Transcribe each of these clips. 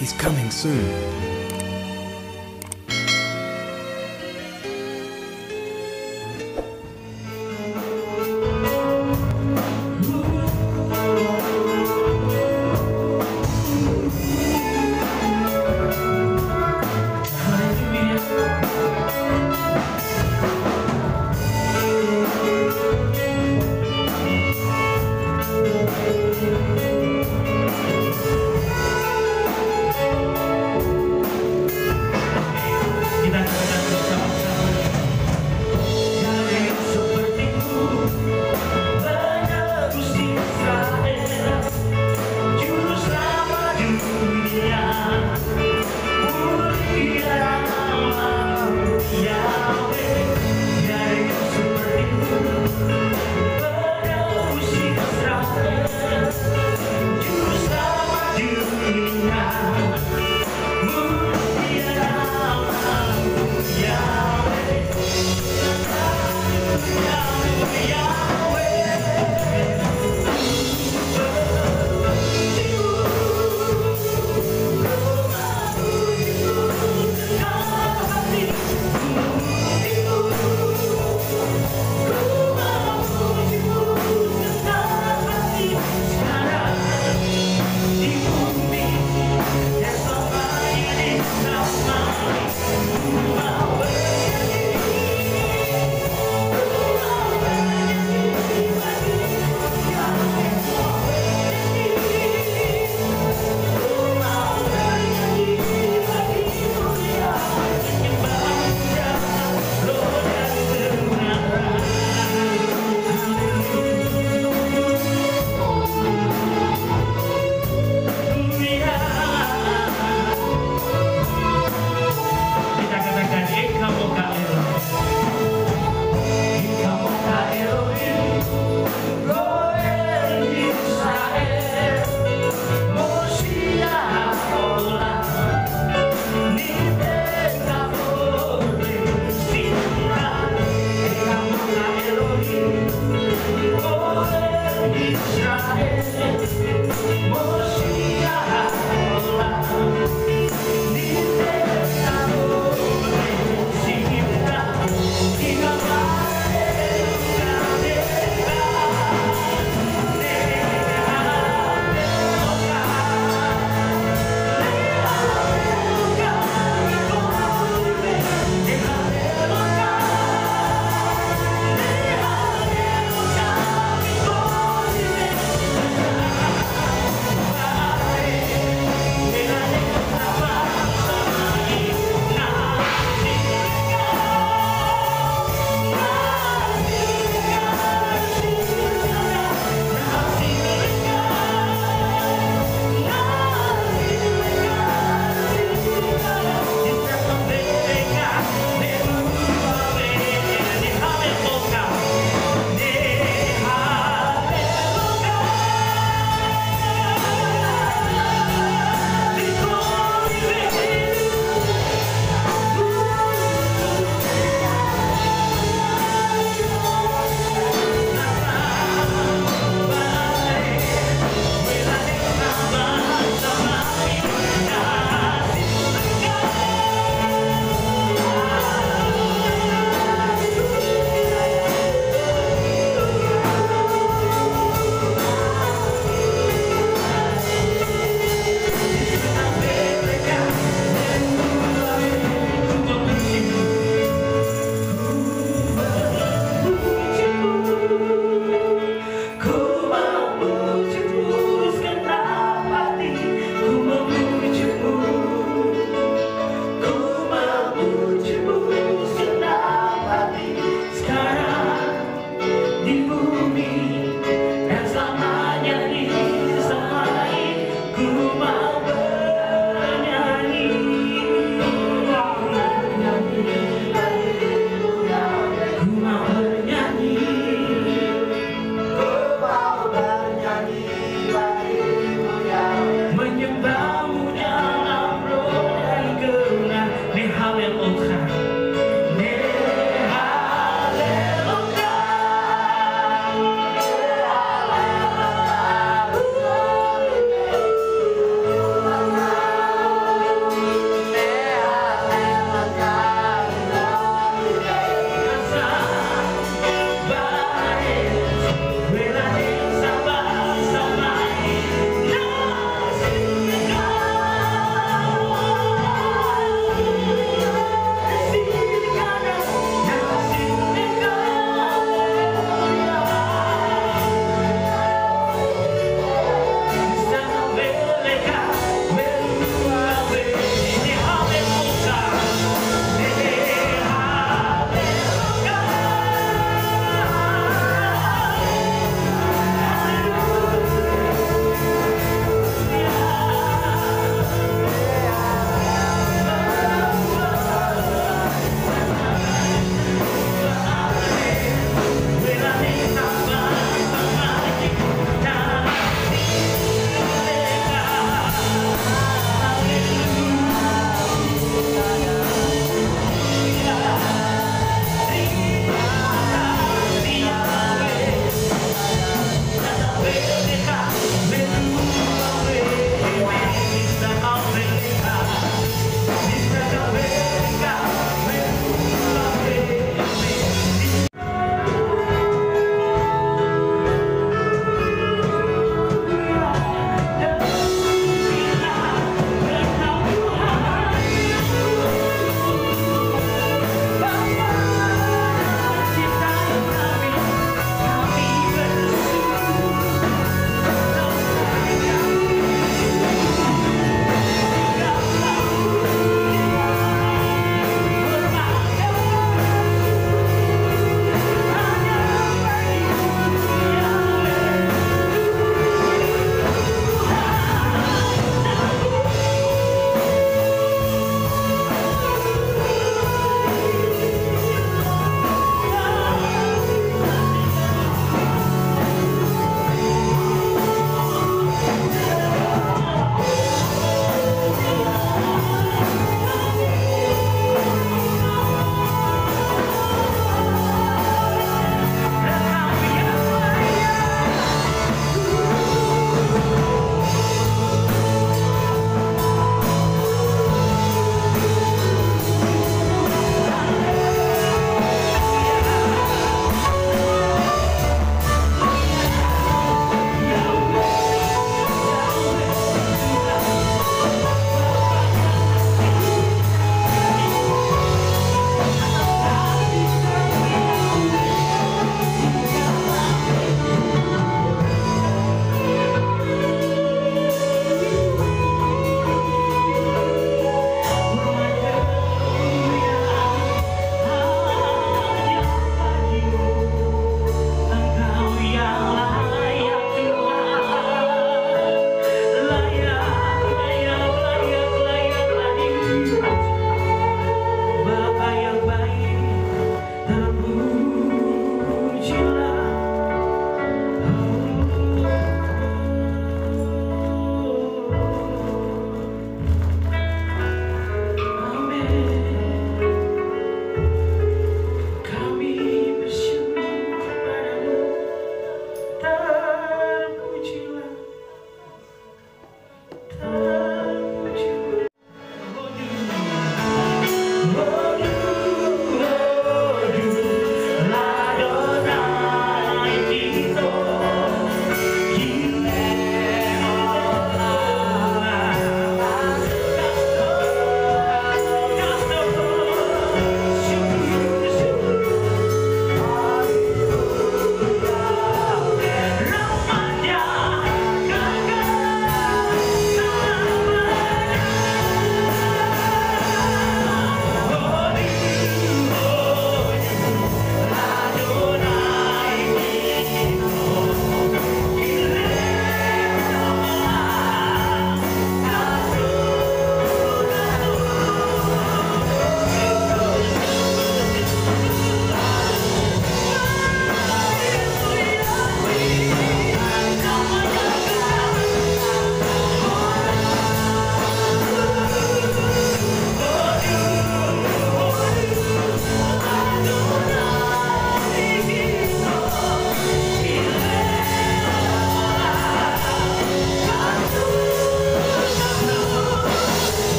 He's coming soon.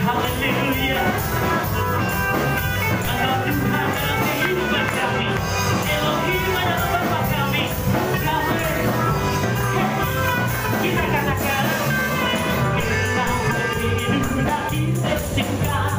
Haleluya. Engkau Tuhan dalam kehidupan kami, Elohim adalah Bapa kami. Yahweh, kita katakan, kita berdiri dan kita singkat.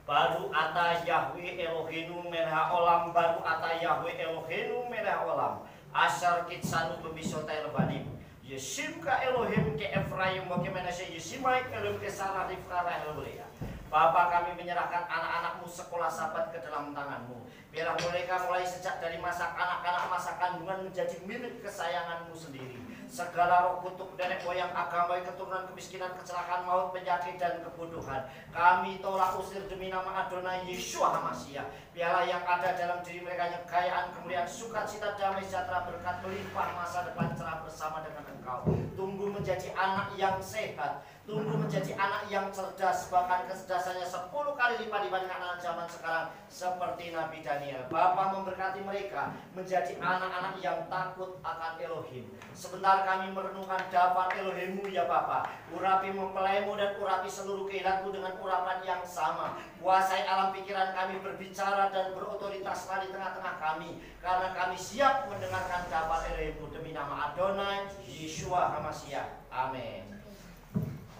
Baru ata Yahweh Eloheinu melech olam, baru ata Yahweh Eloheinu melech olam. Asar kitsanu bebisotai lebanim. Yesimka Elohim ke Efraim wa ke Manasye, Yesimai Elohim ke Sarah Rifka Rahel Leah. Bapa, kami menyerahkan anak-anakmu sekolah sabat ke dalam tanganmu. Biarlah mereka mulai sejak dari masa kanak-kanak, masa kandungan menjadi milik kesayanganmu sendiri. Segala roh kutuk nenek moyang, agama, keturunan, kemiskinan, kecelakaan, maut, penyakit, dan kebodohan, kami tolak usir demi nama Adonai Yeshua HaMashiach. Biarlah yang ada dalam diri mereka kekayaan, kemuliaan, sukacita, damai, sejahtera, berkat, melimpah, masa depan cerah bersama dengan Engkau. Tumbuh menjadi anak yang sehat, tumbuh menjadi anak yang cerdas, bahkan kecerdasannya 10 kali lipat dibandingkan anak zaman sekarang, seperti Nabi Daniel. Bapa memberkati mereka menjadi anak-anak yang takut akan Elohim. Sebentar kami merenungkan daftar Elohimmu ya Bapa. Urapi mempelaimu dan urapi seluruh kehidupanmu dengan urapan yang sama. Kuasai alam pikiran kami, berbicara dan berotoritaslah di tengah-tengah kami, karena kami siap mendengarkan daftar Elohimmu demi nama Adonai Yeshua HaMashiach. Amin.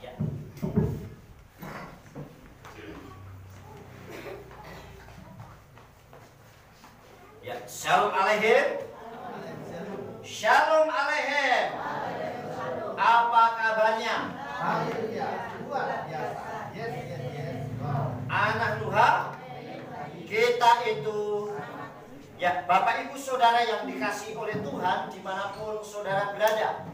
Ya. Ya, Shalom Aleichem. Shalom Aleichem. Apa kabarnya? Luar biasa. Yes. Anak Tuhan, kita itu, ya Bapak Ibu Saudara yang dikasihi oleh Tuhan dimanapun saudara berada,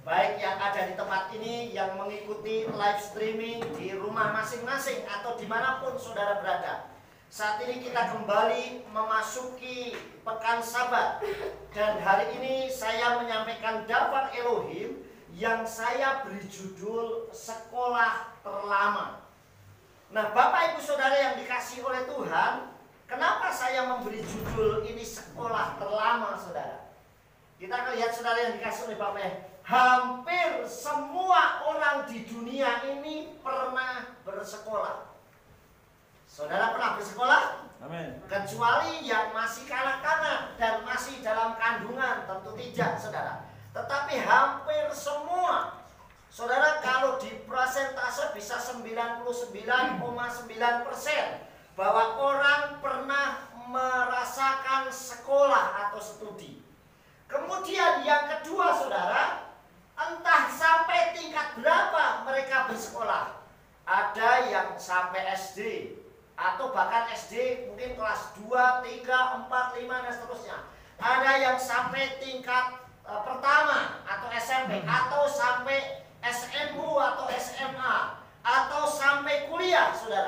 baik yang ada di tempat ini, yang mengikuti live streaming di rumah masing-masing, atau dimanapun saudara berada. Saat ini kita kembali memasuki pekan Sabat, dan hari ini saya menyampaikan daftar Elohim yang saya beri judul Sekolah Terlama. Nah, Bapak Ibu Saudara yang dikasihi oleh Tuhan, kenapa saya memberi judul ini Sekolah Terlama, saudara? Kita akan lihat saudara yang dikasihi oleh Bapak, hampir semua orang di dunia ini pernah bersekolah. Saudara pernah bersekolah? Amin. Kecuali yang masih kanak-kanak dan masih dalam kandungan, tentu tidak, saudara. Tetapi hampir semua, saudara, kalau di persentase bisa 99,9% bahwa orang pernah merasakan sekolah atau studi. Kemudian yang kedua, saudara, entah sampai tingkat berapa mereka bersekolah. Ada yang sampai SD, atau bahkan SD mungkin kelas 2, 3, 4, 5 dan seterusnya. Ada yang sampai tingkat pertama atau SMP, atau sampai SMU atau SMA, atau sampai kuliah, saudara.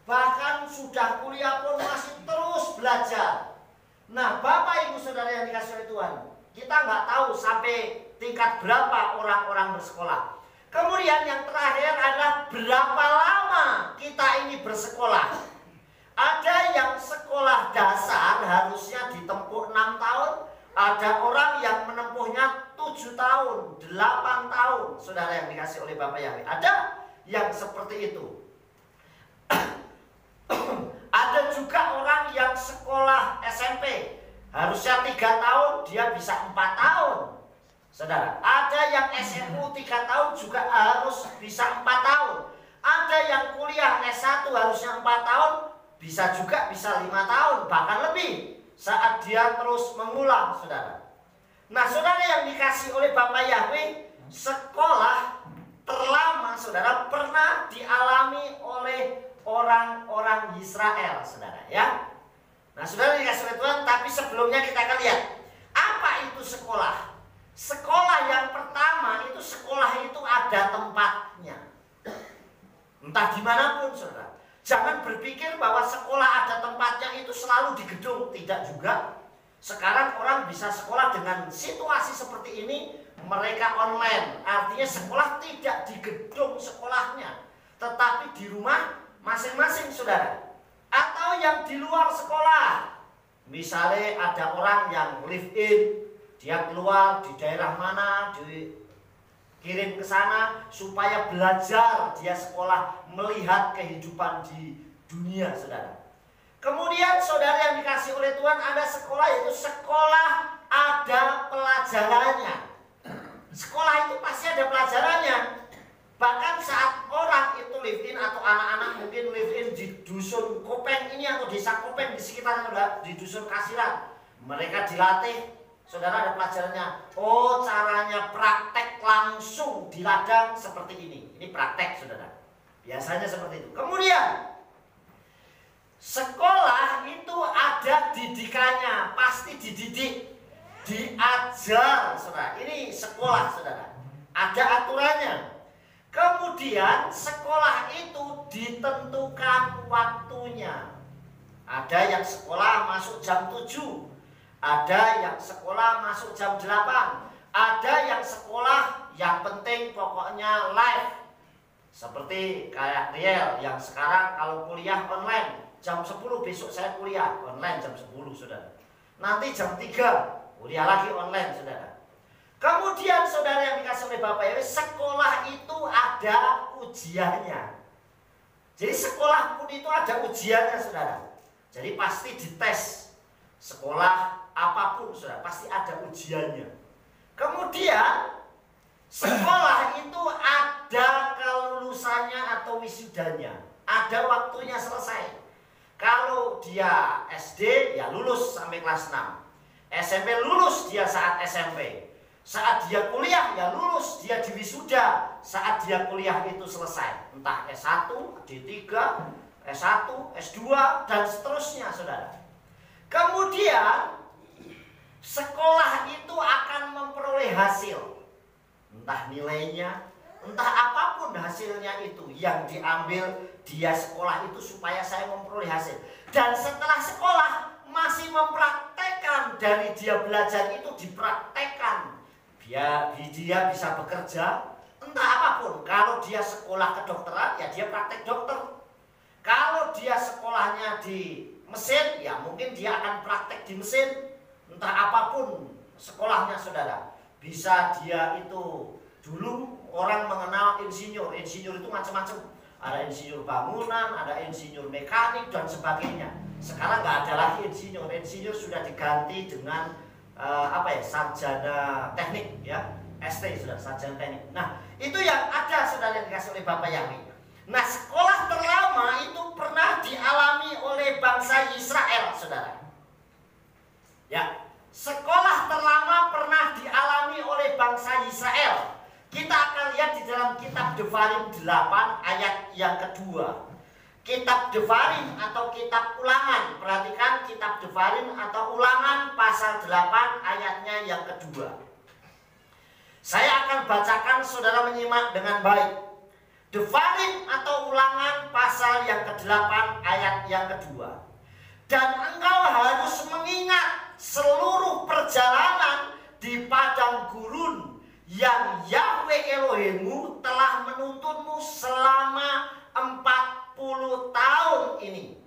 Bahkan sudah kuliah pun masih terus belajar. Nah, Bapak Ibu Saudara yang dikasih oleh Tuhan, kita nggak tahu sampai tingkat berapa orang-orang bersekolah. Kemudian yang terakhir adalah berapa lama kita ini bersekolah. Ada yang sekolah dasar harusnya ditempuh 6 tahun. Ada orang yang menempuhnya 7 tahun, 8 tahun. Saudara yang dikasih oleh Bapak Yahweh, ada yang seperti itu. Ada juga orang yang sekolah SMP harusnya 3 tahun, dia bisa 4 tahun. Saudara, ada yang SMU 3 tahun juga harus bisa 4 tahun. Ada yang kuliah S1 harusnya 4 tahun, bisa juga bisa 5 tahun, bahkan lebih saat dia terus mengulang, saudara. Nah, saudara yang dikasih oleh Bapak Yahweh, sekolah terlama, saudara, pernah dialami oleh orang-orang Israel, saudara, ya. Nah, saudara dikasih oleh Tuhan, tapi sebelumnya kita akan lihat apa itu sekolah. Sekolah yang pertama itu, sekolah itu ada tempatnya. Entah dimanapun, saudara. Jangan berpikir bahwa sekolah ada tempatnya itu selalu di gedung, tidak juga. Sekarang orang bisa sekolah dengan situasi seperti ini, mereka online. Artinya sekolah tidak di gedung sekolahnya, tetapi di rumah masing-masing, saudara. Atau yang di luar sekolah. Misalnya ada orang yang live in, dia keluar di daerah mana, dikirim ke sana supaya belajar, dia sekolah melihat kehidupan di dunia, saudara. Kemudian saudara yang dikasih oleh Tuhan, ada sekolah, yaitu sekolah ada pelajarannya. Sekolah itu pasti ada pelajarannya. Bahkan saat orang itu live in atau anak-anak mungkin live in di dusun Kopeng ini atau desa Kopeng di sekitar di dusun Kasiran, mereka dilatih, saudara, ada pelajarannya. Oh, caranya praktek langsung di ladang seperti ini. Ini praktek, saudara. Biasanya seperti itu. Kemudian sekolah itu ada didikannya, pasti dididik, diajar, saudara. Ini sekolah, saudara. Ada aturannya. Kemudian sekolah itu ditentukan waktunya. Ada yang sekolah masuk jam 7, ada yang sekolah masuk jam 8, ada yang sekolah yang penting pokoknya live. Seperti kayak Riel yang sekarang kalau kuliah online jam 10, besok saya kuliah online jam 10, saudara. Nanti jam 3 kuliah lagi online, saudara. Kemudian saudara yang dikasih oleh Bapak Yahweh, sekolah itu ada ujiannya. Jadi sekolah pun itu ada ujiannya, saudara. Jadi pasti dites. Sekolah apapun, saudara, pasti ada ujiannya. Kemudian sekolah itu ada kelulusannya atau wisudanya. Ada waktunya selesai. Kalau dia SD, ya lulus sampai kelas 6. SMP lulus dia saat SMP. Saat dia kuliah, ya lulus, dia diwisuda saat dia kuliah itu selesai. Entah S1, D3, S1, S2, dan seterusnya, saudara. Kemudian sekolah itu akan memperoleh hasil. Entah nilainya, entah apapun hasilnya itu yang diambil dia sekolah itu supaya saya memperoleh hasil. Dan setelah sekolah masih mempraktekkan dari dia belajar itu dipraktekkan. Dia bisa bekerja, entah apapun. Kalau dia sekolah kedokteran, ya dia praktek dokter. Kalau dia sekolahnya di mesin, ya mungkin dia akan praktek di mesin. Entah apapun sekolahnya, saudara. Bisa dia itu, dulu orang mengenal insinyur. Insinyur itu macam-macam. Ada insinyur bangunan, ada insinyur mekanik, dan sebagainya. Sekarang nggak ada lagi insinyur. Insinyur sudah diganti dengan sarjana teknik, ya, ST, sudah sarjana teknik. Nah, itu yang ada, saudara, yang dikasih oleh Bapak Yahweh. Nah, sekolah terlama itu pernah dialami oleh bangsa Israel, saudara. Ya, sekolah terlama pernah dialami oleh bangsa Israel. Kita akan lihat di dalam kitab Devarim 8 ayat yang kedua. Kitab Devarim atau kitab Ulangan. Perhatikan kitab Devarim atau Ulangan pasal 8 ayatnya yang kedua. Saya akan bacakan, saudara menyimak dengan baik. Devarim atau Ulangan pasal yang ke-8 8 ayat yang kedua. Dan engkau harus mengingat seluruh perjalanan di padang gurun yang Yahweh Elohimmu telah menuntunmu selama 40 tahun ini,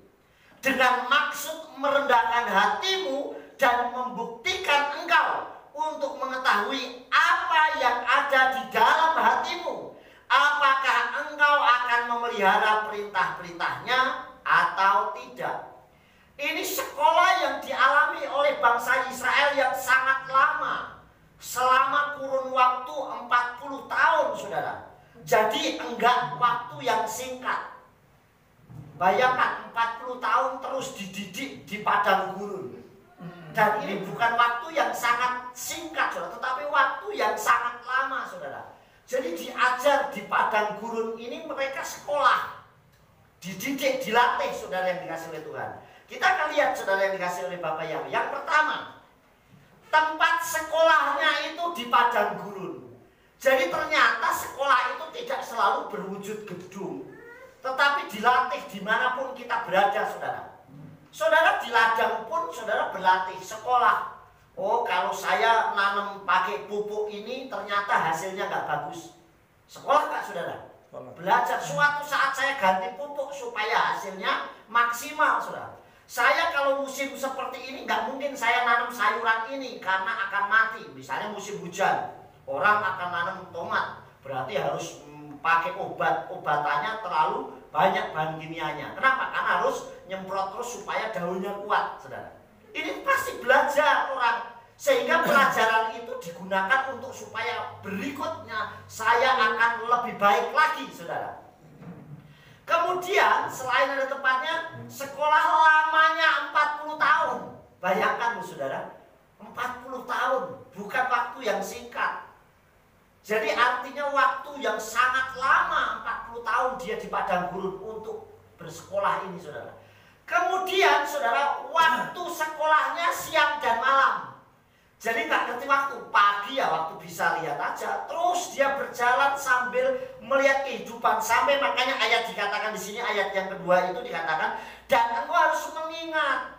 dengan maksud merendahkan hatimu dan membuktikan engkau untuk mengetahui apa yang ada di dalam hatimu, apakah engkau akan memelihara perintah-perintahnya atau tidak. Ini sekolah yang dialami oleh bangsa Israel yang sangat lama, selama kurun waktu 40 tahun, saudara. Jadi enggak waktu yang singkat. Bayangkan 40 tahun terus dididik di padang gurun. Dan ini bukan waktu yang sangat singkat, saudara, tetapi waktu yang sangat lama, saudara. Jadi diajar di padang gurun ini, mereka sekolah, dididik, dilatih, saudara yang dikasih oleh Tuhan. Kita akan lihat, saudara yang dikasih oleh Bapak Yahweh. Yang pertama, tempat sekolahnya itu di padang gurun. Jadi ternyata sekolah itu tidak selalu berwujud gedung, tetapi dilatih dimanapun kita berada, saudara. Saudara di ladang pun saudara berlatih, sekolah. Oh, kalau saya nanam pakai pupuk ini ternyata hasilnya nggak bagus. Sekolah nggak, saudara? Belajar. Suatu saat saya ganti pupuk supaya hasilnya maksimal, saudara. Saya kalau musim seperti ini nggak mungkin saya nanam sayuran ini karena akan mati. Misalnya musim hujan, orang akan nanam tomat, berarti harus pakai obatannya terlalu banyak bahan kimianya. Kenapa? Karena harus nyemprot terus supaya daunnya kuat, saudara. Ini pasti belajar orang, sehingga pelajaran itu digunakan untuk supaya berikutnya saya akan lebih baik lagi, saudara. Kemudian selain ada tempatnya, sekolah lamanya 40 tahun. Bayangkan, saudara, 40 tahun bukan waktu yang singkat. Jadi artinya waktu yang sangat lama, 40 tahun dia di padang gurun untuk bersekolah ini, saudara. Kemudian, saudara, waktu sekolahnya siang dan malam. Jadi nggak ngerti waktu, pagi ya waktu bisa lihat aja. Terus dia berjalan sambil melihat kehidupan, sampai makanya ayat dikatakan di sini, ayat yang kedua itu dikatakan, dan engkau harus mengingat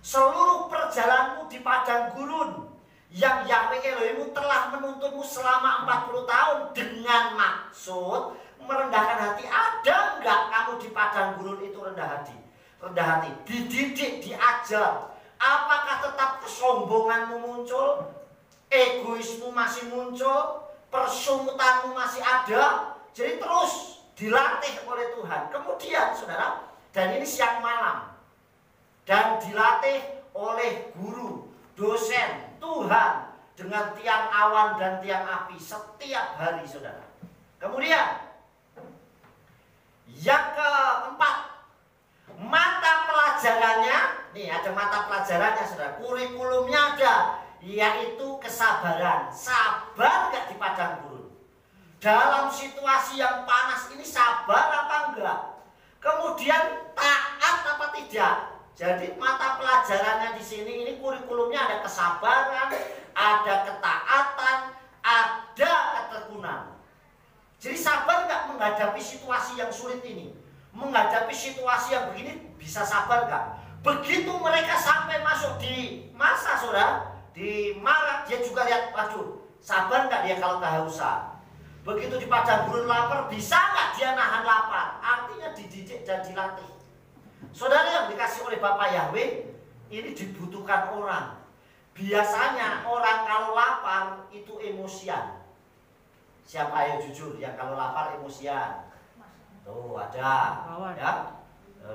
seluruh perjalananmu di padang gurun yang Yahweh Elohimmu telah menuntunmu selama 40 tahun dengan maksud merendahkan hati. Ada enggak kamu di padang gurun itu rendah hati? Rendah hati, dididik, diajar. Apakah tetap kesombonganmu muncul? Egoismu masih muncul? Persungutanmu masih ada? Jadi terus dilatih oleh Tuhan. Kemudian, saudara, dan ini siang malam, dan dilatih oleh guru, dosen, Tuhan dengan tiang awan dan tiang api setiap hari, saudara. Kemudian yang keempat, mata pelajarannya. Nih ada mata pelajarannya, saudara. Kurikulumnya ada, yaitu kesabaran. Sabar gak di padang gurun? Dalam situasi yang panas ini sabar apa enggak? Kemudian taat apa tidak? Jadi mata pelajarannya di sini ini kurikulumnya ada kesabaran, ada ketaatan, ada ketekunan. Jadi sabar nggak menghadapi situasi yang sulit ini? Menghadapi situasi yang begini bisa sabar nggak? Begitu mereka sampai masuk di masa, saudara, di Mara, dia juga lihat, waduh, sabar nggak dia kalau kehausan? Begitu di padang gurun lapar, bisa nggak dia nahan lapar? Artinya dididik dan dilatih. Saudara yang dikasih oleh Bapak Yahweh, ini dibutuhkan orang. Biasanya orang kalau lapar itu emosian. Siapa ayo jujur yang kalau lapar emosian? Tuh ada, ya,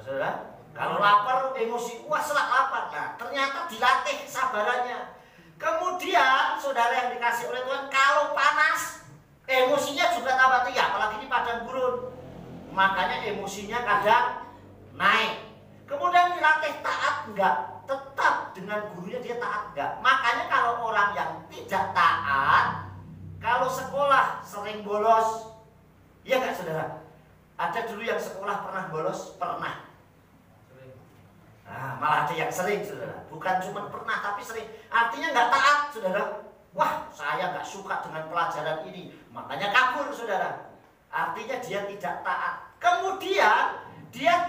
saudara. Kalau lapar emosi, wah selak lapar. Nah, ternyata dilatih kesabarannya. Kemudian saudara yang dikasih oleh Tuhan, kalau panas emosinya juga tambah tinggi, apalagi di padang gurun. Makanya emosinya kadang naik. Kemudian dilatih taat enggak? Tetap dengan gurunya dia taat enggak? Makanya kalau orang yang tidak taat, kalau sekolah sering bolos, iya enggak, saudara? Ada dulu yang sekolah pernah bolos? Pernah. Nah, malah ada yang sering, saudara. Bukan cuma pernah, tapi sering. Artinya nggak taat, saudara. Wah, saya nggak suka dengan pelajaran ini, makanya kabur, saudara. Artinya dia tidak taat. Kemudian dia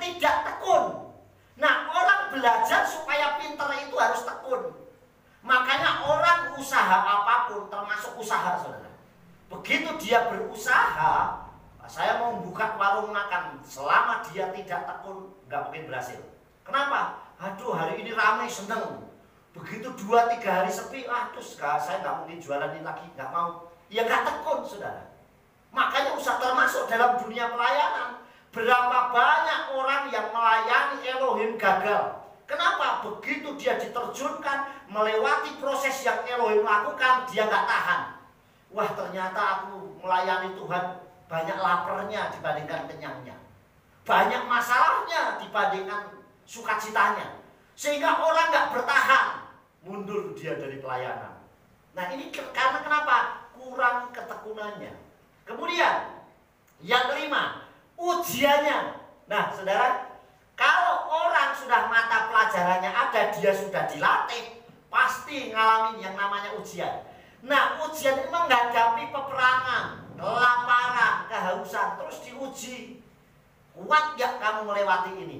dia berusaha, saya mau buka warung makan, selama dia tidak tekun, nggak mungkin berhasil. Kenapa? Aduh, hari ini ramai, seneng. Begitu 2-3 hari sepi, aduh saya nggak mungkin jualan ini lagi, nggak mau. Ya nggak tekun, saudara. Makanya usaha termasuk dalam dunia pelayanan. Berapa banyak orang yang melayani Elohim gagal. Kenapa? Begitu dia diterjunkan melewati proses yang Elohim lakukan, dia nggak tahan. Wah, ternyata aku melayani Tuhan banyak laparnya dibandingkan kenyangnya. Banyak masalahnya dibandingkan sukacitanya. Sehingga orang nggak bertahan, mundur dia dari pelayanan. Nah, ini karena kenapa? Kurang ketekunannya. Kemudian yang kelima, ujiannya. Nah, saudara, kalau orang sudah mata pelajarannya ada, dia sudah dilatih, pasti ngalamin yang namanya ujian. Nah, ujian itu menghadapi peperangan, kelaparan, kehausan, terus diuji. Kuat gak kamu melewati ini?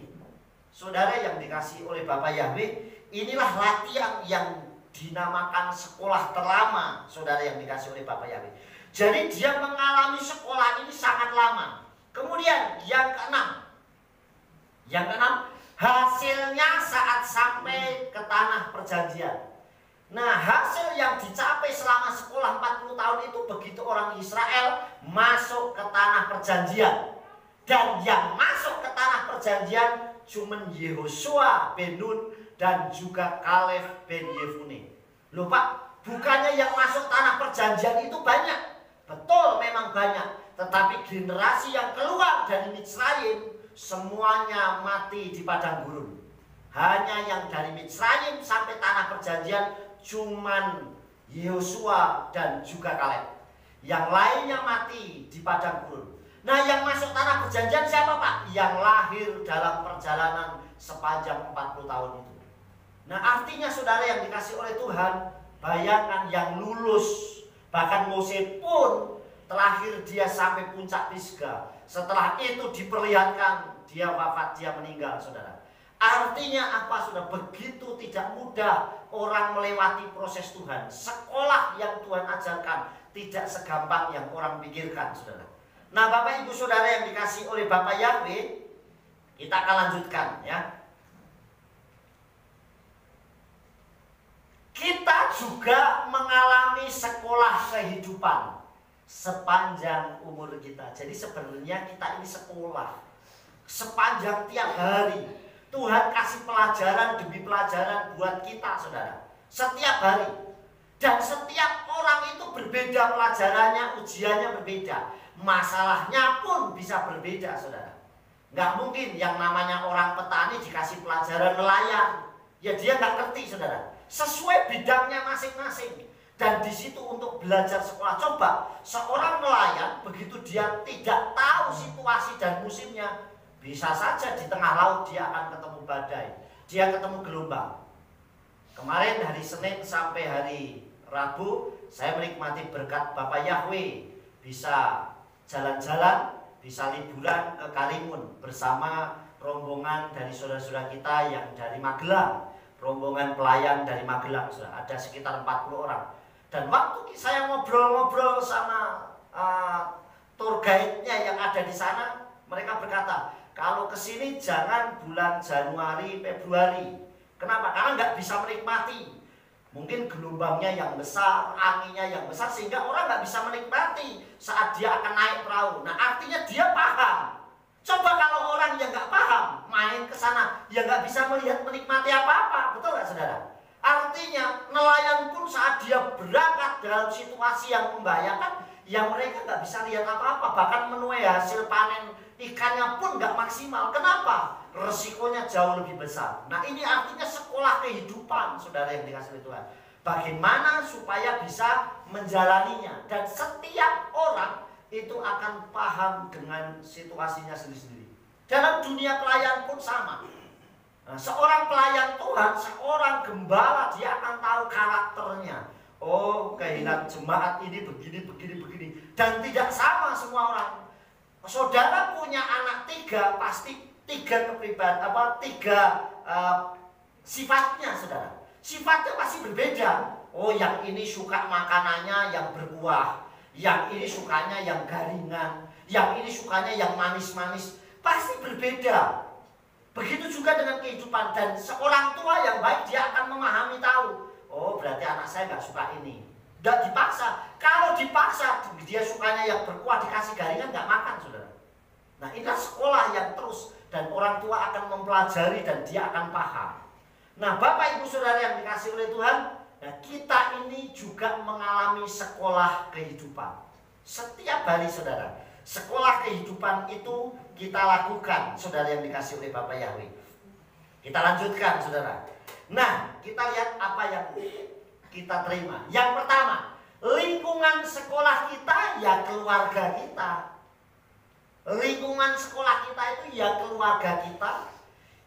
Saudara yang dikasih oleh Bapak Yahweh, inilah latihan yang dinamakan sekolah terlama, saudara yang dikasih oleh Bapak Yahweh. Jadi dia mengalami sekolah ini sangat lama. Kemudian yang keenam, hasilnya saat sampai ke tanah perjanjian. Nah, hasil yang dicapai selama sekolah 40 tahun itu begitu orang Israel masuk ke tanah perjanjian. Dan yang masuk ke tanah perjanjian cuma Yehosua bin Nun dan juga Kaleb bin Yefune. Loh Pak, bukannya yang masuk tanah perjanjian itu banyak? Betul, memang banyak. Tetapi generasi yang keluar dari Mitsrayim semuanya mati di padang gurun. Hanya yang dari Mitsrayim sampai tanah perjanjian cuman Yehosua dan juga Kaleb. Yang lainnya mati di padang gurun. Nah, yang masuk tanah perjanjian siapa Pak? Yang lahir dalam perjalanan sepanjang 40 tahun itu. Nah, artinya saudara yang dikasih oleh Tuhan, bayangkan yang lulus. Bahkan Mose pun terakhir dia sampai puncak Pisgah. Setelah itu diperlihatkan dia wafat, dia meninggal, saudara. Artinya apa, saudara? Begitu tidak mudah orang melewati proses Tuhan. Sekolah yang Tuhan ajarkan tidak segampang yang orang pikirkan, saudara. Nah, Bapak Ibu Saudara yang dikasih oleh Bapak Yahweh, kita akan lanjutkan ya. Kita juga mengalami sekolah kehidupan sepanjang umur kita. Jadi sebenarnya kita ini sekolah sepanjang tiap hari. Tuhan kasih pelajaran demi pelajaran buat kita, saudara. Setiap hari. Dan setiap orang itu berbeda pelajarannya, ujiannya berbeda. Masalahnya pun bisa berbeda, saudara. Nggak mungkin yang namanya orang petani dikasih pelajaran nelayan. Ya dia nggak ngerti, saudara. Sesuai bidangnya masing-masing. Dan di situ untuk belajar sekolah. Coba seorang nelayan begitu dia tidak tahu situasi dan musimnya, bisa saja di tengah laut dia akan ketemu badai, dia ketemu gelombang. Kemarin hari Senin sampai hari Rabu saya menikmati berkat Bapak Yahweh, bisa jalan-jalan, bisa liburan ke Karimun bersama rombongan dari saudara-saudara kita yang dari Magelang. Rombongan pelayan dari Magelang, saudara. Ada sekitar 40 orang. Dan waktu saya ngobrol-ngobrol sama tour guide-nya yang ada di sana, mereka berkata, kalau kesini jangan bulan Januari, Februari. Kenapa? Karena nggak bisa menikmati. Mungkin gelombangnya yang besar, anginnya yang besar, sehingga orang nggak bisa menikmati saat dia akan naik perahu. Nah, artinya dia paham. Coba kalau orang yang nggak paham main ke sana, ya nggak bisa melihat menikmati apa-apa, betul nggak, saudara? Artinya nelayan pun saat dia berangkat dalam situasi yang membahayakan, ya mereka nggak bisa lihat apa-apa, bahkan menuai hasil panen ikannya pun nggak maksimal. Kenapa? Resikonya jauh lebih besar. Nah, ini artinya sekolah kehidupan, saudara yang dikasih oleh Tuhan. Bagaimana supaya bisa menjalaninya, dan setiap orang itu akan paham dengan situasinya sendiri-sendiri. Dalam dunia pelayan pun sama. Nah, seorang pelayan Tuhan, seorang gembala, dia akan tahu karakternya. Oh, keinginan jemaat ini begini. Dan tidak sama semua orang. Saudara punya anak 3, pasti 3 kepribadian, 3 sifatnya, saudara. Sifatnya pasti berbeda. Oh, yang ini suka makanannya yang berkuah. Yang ini sukanya yang garingan, yang ini sukanya yang manis-manis. Pasti berbeda. Begitu juga dengan kehidupan. Dan seorang tua yang baik dia akan memahami tahu. Oh berarti anak saya nggak suka ini. Nggak dipaksa. Kalau dipaksa dia sukanya yang berkuah dikasih garingan nggak makan saudara. Nah inilah sekolah yang terus. Dan orang tua akan mempelajari dan dia akan paham. Nah Bapak Ibu Saudara yang dikasih oleh Tuhan. Nah kita ini juga mengalami sekolah kehidupan. Setiap hari saudara. Sekolah kehidupan itu kita lakukan, saudara yang dikasih oleh Bapak Yahweh. Kita lanjutkan, saudara. Nah, kita lihat apa yang kita terima. Yang pertama, lingkungan sekolah kita ya keluarga kita. Lingkungan sekolah kita itu ya keluarga kita,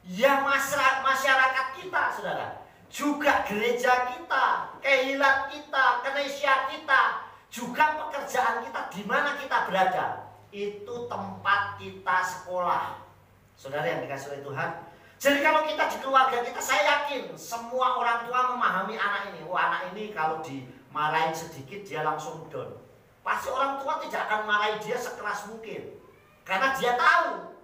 ya masyarakat kita, saudara. Juga gereja kita, kehilat kita, kenesia kita, juga pekerjaan kita di mana kita berada. Itu tempat kita sekolah. Saudara yang dikasih oleh Tuhan. Jadi kalau kita di keluarga kita, saya yakin semua orang tua memahami anak ini. Wah anak ini kalau dimarahin sedikit dia langsung down. Pasti orang tua tidak akan marahin dia sekeras mungkin. Karena dia tahu,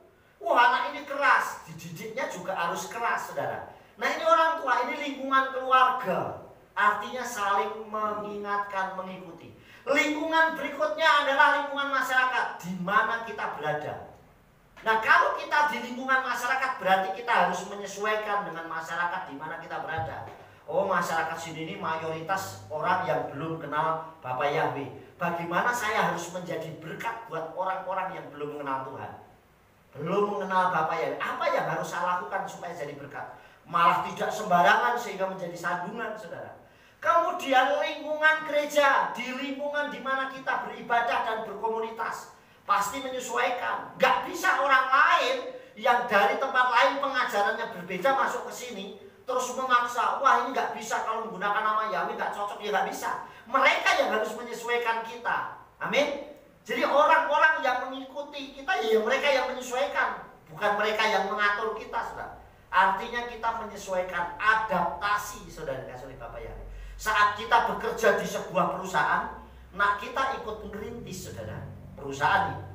wah anak ini keras. Dididiknya juga harus keras saudara. Nah ini orang tua, ini lingkungan keluarga. Artinya saling mengingatkan, mengikuti. Lingkungan berikutnya adalah lingkungan masyarakat di mana kita berada. Nah, kalau kita di lingkungan masyarakat berarti kita harus menyesuaikan dengan masyarakat di mana kita berada. Oh, masyarakat sini ini mayoritas orang yang belum kenal Bapak Yahweh. Bagaimana saya harus menjadi berkat buat orang-orang yang belum mengenal Tuhan? Belum mengenal Bapak Yahweh. Apa yang harus saya lakukan supaya jadi berkat? Malah tidak sembarangan sehingga menjadi sandungan, saudara. Kemudian lingkungan gereja, di lingkungan di mana kita beribadah dan berkomunitas, pasti menyesuaikan. Gak bisa orang lain yang dari tempat lain pengajarannya berbeda masuk ke sini, terus memaksa, wah ini gak bisa kalau menggunakan nama Yahweh gak cocok, ya gak bisa. Mereka yang harus menyesuaikan kita. Amin. Jadi orang-orang yang mengikuti kita, ya mereka yang menyesuaikan, bukan mereka yang mengatur kita, saudara. Artinya kita menyesuaikan, adaptasi, saudara dikasih oleh Bapak Yahweh. Saat kita bekerja di sebuah perusahaan, nah kita ikut merintis saudara perusahaan ini.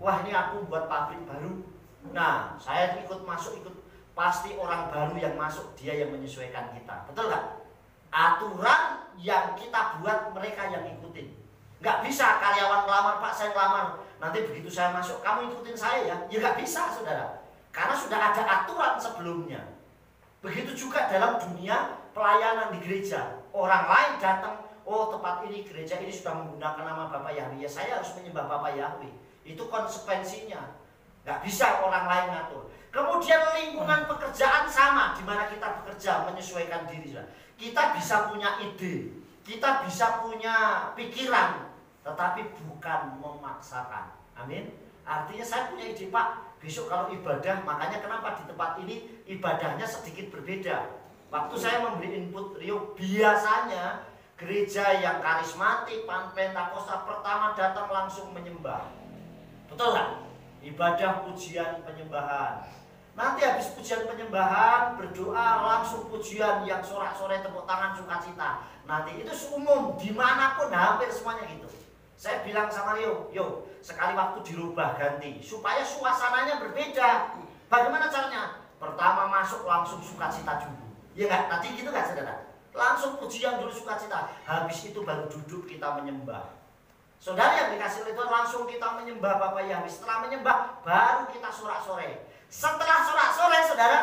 Wah ini aku buat pabrik baru. Nah saya ikut masuk, pasti orang baru yang masuk dia yang menyesuaikan kita. Betul gak? Aturan yang kita buat mereka yang ikutin. Gak bisa karyawan ngelamar, Pak saya ngelamar, nanti begitu saya masuk kamu ikutin saya ya. Ya gak bisa saudara. Karena sudah ada aturan sebelumnya. Begitu juga dalam dunia pelayanan di gereja. Orang lain datang, oh tempat ini gereja ini sudah menggunakan nama Bapak Yahweh, ya saya harus menyembah Bapak Yahweh. Itu konsekuensinya. Gak bisa orang lain ngatur. Kemudian lingkungan pekerjaan sama, di mana kita bekerja menyesuaikan diri. Kita bisa punya ide, kita bisa punya pikiran, tetapi bukan memaksakan. Amin. Artinya saya punya ide Pak, besok kalau ibadah, makanya kenapa di tempat ini ibadahnya sedikit berbeda. Waktu saya memberi input Rio, biasanya gereja yang karismatik, Pentakosta pertama datang langsung menyembah. Betul kan? Ibadah pujian penyembahan. Nanti habis pujian penyembahan, berdoa langsung pujian yang sorak-sorai tepuk tangan sukacita. Nanti itu umum, dimanapun hampir semuanya gitu. Saya bilang sama Rio, yo sekali waktu dirubah ganti supaya suasananya berbeda. Bagaimana caranya? Pertama masuk langsung sukacita dulu. Ya enggak? Tadi gitu enggak saudara? Langsung pujian dulu sukacita. Habis itu baru duduk kita menyembah. Saudara yang dikasih oleh Tuhan langsung kita menyembah Bapak Yahweh. Setelah menyembah baru kita sorak-sorai. Setelah sorak-sorai saudara,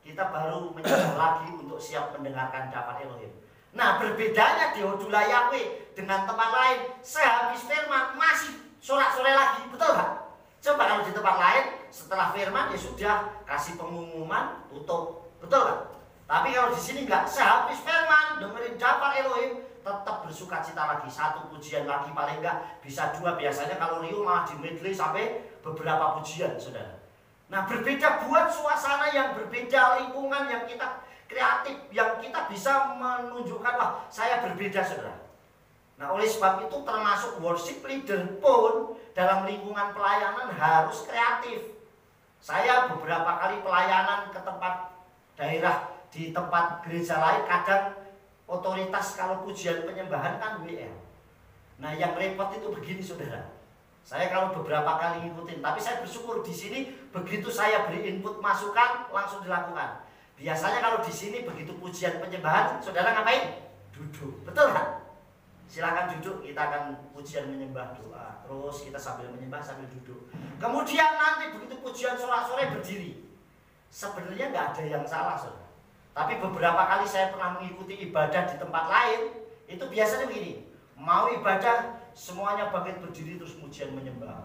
kita baru menyembah lagi untuk siap mendengarkan dapat Elohim. Nah berbedanya di Hodula Yahweh dengan tempat lain, sehabis firman masih sorak-sorai lagi. Betul enggak? Coba kalau di tempat lain setelah firman ya sudah kasih pengumuman tutup. Betul enggak? Tapi kalau di sini enggak, sehabis firman dengerin dapat Elohim tetap bersukacita lagi, satu pujian lagi paling enggak bisa dua, biasanya kalau Rio malah di medley sampai beberapa pujian saudara. Nah berbeda, buat suasana yang berbeda, lingkungan yang kita kreatif, yang kita bisa menunjukkan wah saya berbeda saudara. Nah oleh sebab itu termasuk worship leader pun dalam lingkungan pelayanan harus kreatif. Saya beberapa kali pelayanan ke tempat daerah, di tempat gereja lain kadang otoritas kalau pujian penyembahan kan WL. Nah, yang repot itu begini saudara. Saya kalau beberapa kali ngikutin, tapi saya bersyukur di sini begitu saya beri input masukan langsung dilakukan. Biasanya kalau di sini begitu pujian penyembahan, saudara ngapain? Duduk, betul kan? Silakan duduk, kita akan pujian menyembah doa. Terus kita sambil menyembah sambil duduk. Kemudian nanti begitu pujian sore berdiri. Sebenarnya nggak ada yang salah saudara. Tapi beberapa kali saya pernah mengikuti ibadah di tempat lain, itu biasanya begini. Mau ibadah semuanya bangkit berdiri terus pujian menyembah.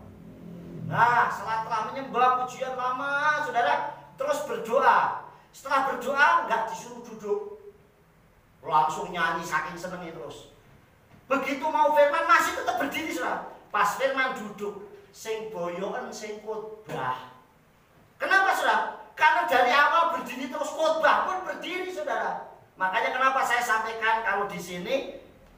Nah, setelah menyembah pujian lama saudara, terus berdoa. Setelah berdoa nggak disuruh duduk, langsung nyanyi saking senengnya terus. Begitu mau firman masih tetap berdiri saudara. Pas firman duduk, sing boyoan sing khotbah. Kenapa saudara? Karena dari awal berdiri terus khotbah pun berdiri saudara. Makanya kenapa saya sampaikan kalau di sini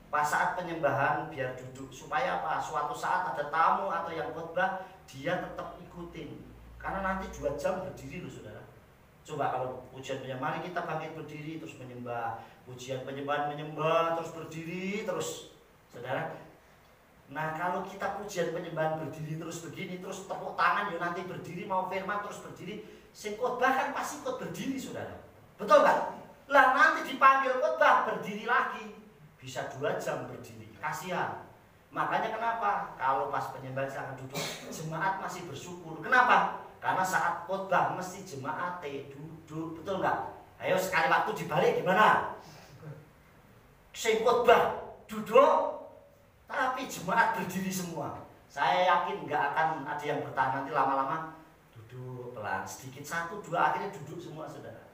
pas saat penyembahan biar duduk, supaya apa? Suatu saat ada tamu atau yang khotbah dia tetap ikutin. Karena nanti 2 jam berdiri loh saudara. Coba kalau pujian penyembahan, mari kita bangkit berdiri terus menyembah. Pujian penyembahan menyembah terus berdiri terus saudara. Nah, kalau kita pujian penyembahan berdiri terus begini, terus tepuk tangan ya nanti berdiri, mau firman terus berdiri, sing khotbah kan pasti ikut berdiri saudara. Betul kan? Lah nanti dipanggil khotbah berdiri lagi, bisa 2 jam berdiri, kasihan. Makanya kenapa kalau pas penyembahan silakan duduk, jemaat masih bersyukur. Kenapa? Karena saat khotbah mesti jemaat duduk, betul nggak? Ayo sekali waktu dibalik gimana? Sing khotbah duduk, tapi jemaat berdiri semua. Saya yakin nggak akan ada yang bertahan, nanti lama-lama duduk pelan, sedikit 1, 2 akhirnya duduk semua saudara.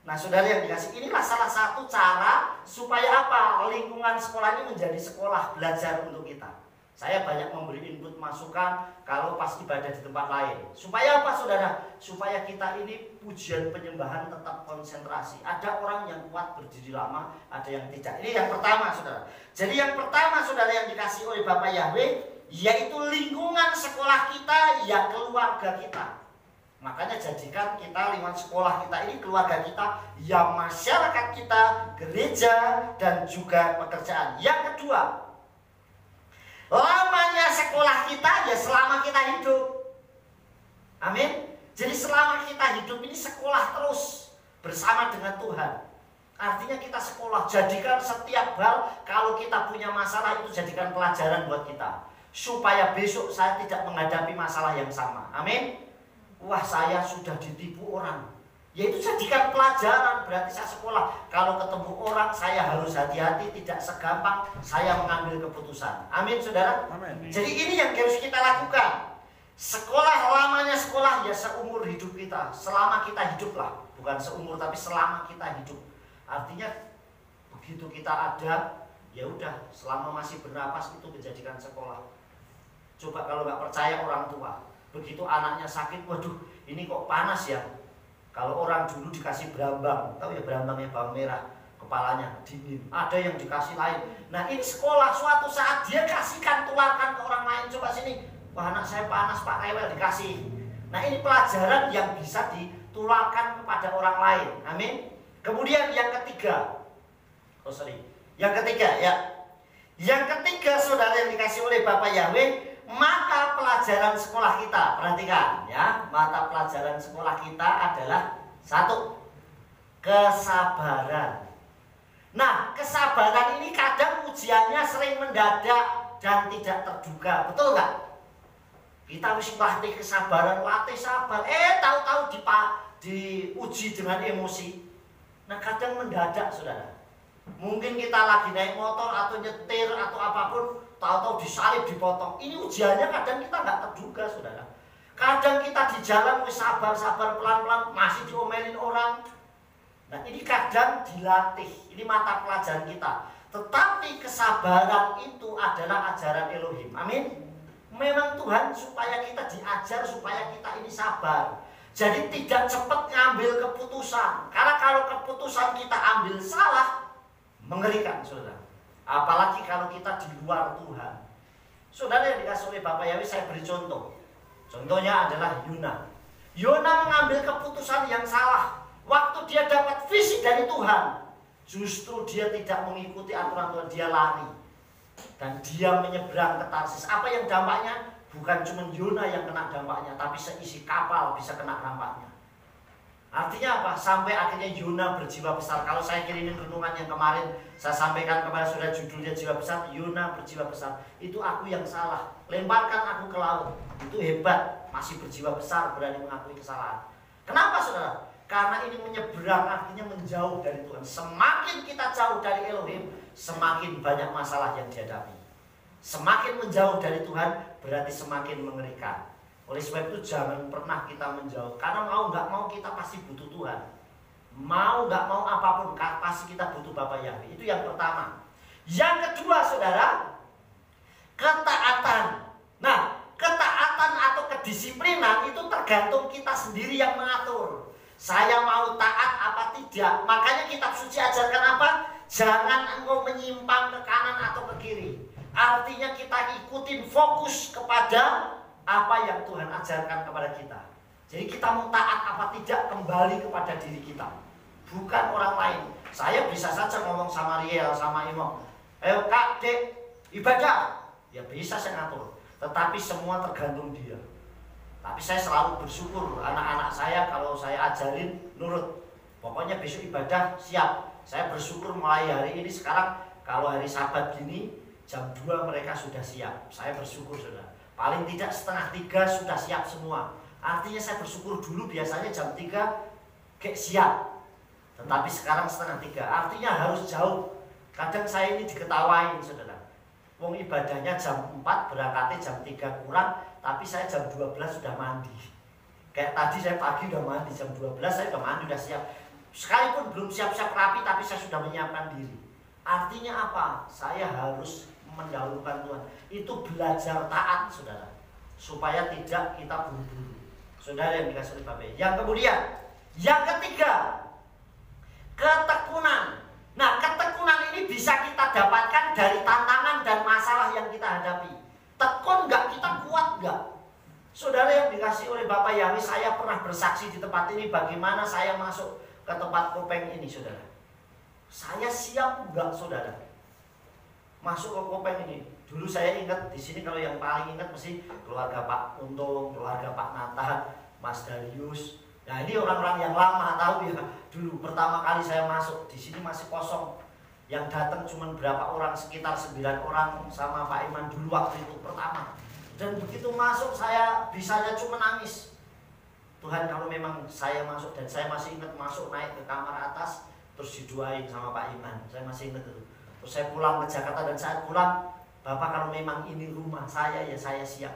Nah saudara yang dikasih, inilah salah satu cara supaya apa? Lingkungan sekolah ini menjadi sekolah belajar untuk kita. Saya banyak memberi input masukan kalau pas ibadah di tempat lain. Supaya apa saudara? Supaya kita ini pujian penyembahan tetap konsentrasi. Ada orang yang kuat berdiri lama, ada yang tidak. Ini yang pertama saudara. Jadi yang pertama saudara yang dikasih oleh Bapak Yahweh, yaitu lingkungan sekolah kita, ya keluarga kita. Makanya jadikan kita lingkungan sekolah kita ini keluarga kita, ya masyarakat kita, gereja, dan juga pekerjaan. Yang kedua, lamanya sekolah kita ya selama kita hidup. Amin. Jadi selama kita hidup ini sekolah terus bersama dengan Tuhan. Artinya kita sekolah, jadikan setiap hal kalau kita punya masalah itu jadikan pelajaran buat kita. Supaya besok saya tidak menghadapi masalah yang sama. Amin. Wah, saya sudah ditipu orang. Yaitu jadikan pelajaran, berarti saya sekolah. Kalau ketemu orang saya harus hati-hati, tidak segampang saya mengambil keputusan. Amin saudara. Amin. Jadi ini yang harus kita lakukan. Sekolah, lamanya sekolah ya seumur hidup kita. Selama kita hidup lah. Bukan seumur tapi selama kita hidup. Artinya begitu kita ada, ya udah selama masih bernapas itu menjadikan sekolah. Coba kalau nggak percaya orang tua, begitu anaknya sakit, waduh ini kok panas ya. Kalau orang dulu dikasih berambang, tahu ya berambangnya bawang merah, kepalanya dingin. Ada yang dikasih lain. Nah ini sekolah, suatu saat dia kasihkan, tularkan ke orang lain. Coba sini, wah anak saya panas Pak, rewel, dikasih. Nah ini pelajaran yang bisa ditularkan kepada orang lain. Amin. Kemudian yang ketiga, yang ketiga saudara yang dikasih oleh Bapak Yahweh, mata pelajaran sekolah kita. Perhatikan ya, mata pelajaran sekolah kita adalah 1, kesabaran. Nah, kesabaran ini kadang ujiannya sering mendadak dan tidak terduga, betul nggak? Kita harus latih kesabaran, latih sabar. Tahu-tahu diuji dengan emosi. Nah, kadang mendadak, saudara. Mungkin kita lagi naik motor atau nyetir atau apapun, tahu-tahu disalib, dipotong. Ini ujiannya kadang kita nggak terduga, saudara. Kadang kita di jalan sabar-sabar pelan-pelan masih diomelin orang. Nah ini kadang dilatih. Ini mata pelajaran kita. Tetapi kesabaran itu adalah ajaran Elohim. Amin. Memang Tuhan supaya kita diajar, supaya kita ini sabar. Jadi tidak cepat ngambil keputusan. Karena kalau keputusan kita ambil salah, mengerikan, saudara. Apalagi kalau kita di luar Tuhan. Saudara yang dikasih oleh Bapak Yahweh, saya beri contoh. Contohnya adalah Yona. Yona mengambil keputusan yang salah. Waktu dia dapat visi dari Tuhan, justru dia tidak mengikuti aturan Tuhan, dia lari. Dan dia menyeberang ke Tarsis. Apa yang dampaknya? Bukan cuma Yona yang kena dampaknya, tapi seisi kapal bisa kena dampaknya. Artinya apa? Sampai akhirnya Yona berjiwa besar. Kalau saya kirimin renungan yang kemarin saya sampaikan kepada saudara, judulnya jiwa besar, Yona berjiwa besar. Itu aku yang salah. Lemparkan aku ke laut. Itu hebat, masih berjiwa besar, berani mengakui kesalahan. Kenapa saudara? Karena ini menyeberang, artinya menjauh dari Tuhan. Semakin kita jauh dari Elohim, semakin banyak masalah yang dihadapi. Semakin menjauh dari Tuhan, berarti semakin mengerikan. Oleh sebab itu jangan pernah kita menjauh. Karena mau nggak mau kita pasti butuh Tuhan. Mau nggak mau apapun pasti kita butuh Bapa Yahweh. Itu yang pertama. Yang kedua saudara, ketaatan. Nah, ketaatan atau kedisiplinan itu tergantung kita sendiri yang mengatur. Saya mau taat apa tidak. Makanya kitab suci ajarkan apa? Jangan engkau menyimpang ke kanan atau ke kiri. Artinya kita ikutin fokus kepada apa yang Tuhan ajarkan kepada kita. Jadi kita mau taat apa tidak kembali kepada diri kita, bukan orang lain. Saya bisa saja ngomong sama Riel, sama Imo, ayo kak, dek, ibadah. Ya bisa saya ngatur, tetapi semua tergantung dia. Tapi saya selalu bersyukur anak-anak saya kalau saya ajarin nurut. Pokoknya besok ibadah siap. Saya bersyukur mulai hari ini sekarang kalau hari Sabat gini jam 2 mereka sudah siap. Saya bersyukur saudara. Paling tidak 2:30 sudah siap semua. Artinya saya bersyukur dulu biasanya jam 3 kayak siap. Tetapi sekarang 2:30. Artinya harus jauh. Kadang saya ini diketawain saudara. Wong ibadahnya jam 4 berangkatnya jam 3 kurang. Tapi saya jam 12 sudah mandi. Kayak tadi saya pagi udah mandi. Jam 12 saya udah mandi, udah siap. Sekalipun belum siap-siap rapi tapi saya sudah menyiapkan diri. Artinya apa? Saya harus mendahulukan Tuhan. Itu belajar taat saudara, supaya tidak kita buru-buru. Saudara yang dikasih oleh Bapak. Yang kemudian, yang ketiga, ketekunan. Nah, ketekunan ini bisa kita dapatkan dari tantangan dan masalah yang kita hadapi. Tekun nggak, kita kuat nggak? Saudara yang dikasih oleh Bapak Yahweh, saya pernah bersaksi di tempat ini bagaimana saya masuk ke tempat Kopeng ini saudara. Saya siap nggak saudara? Masuk ke Kopeng ini. Dulu saya ingat di sini kalau yang paling ingat mesti keluarga Pak Untung, keluarga Pak Nathan, Mas Darius. Nah ini orang-orang yang lama tahu ya. Dulu pertama kali saya masuk di sini masih kosong. Yang datang cuma berapa orang, sekitar 9 orang sama Pak Iman dulu waktu itu pertama. Dan begitu masuk saya bisanya cuma nangis. Tuhan kalau memang saya masuk, dan saya masih ingat masuk naik ke kamar atas terus didoain sama Pak Iman. Saya masih ingat itu. Terus saya pulang ke Jakarta dan saat pulang, Bapak kalau memang ini rumah saya ya saya siap.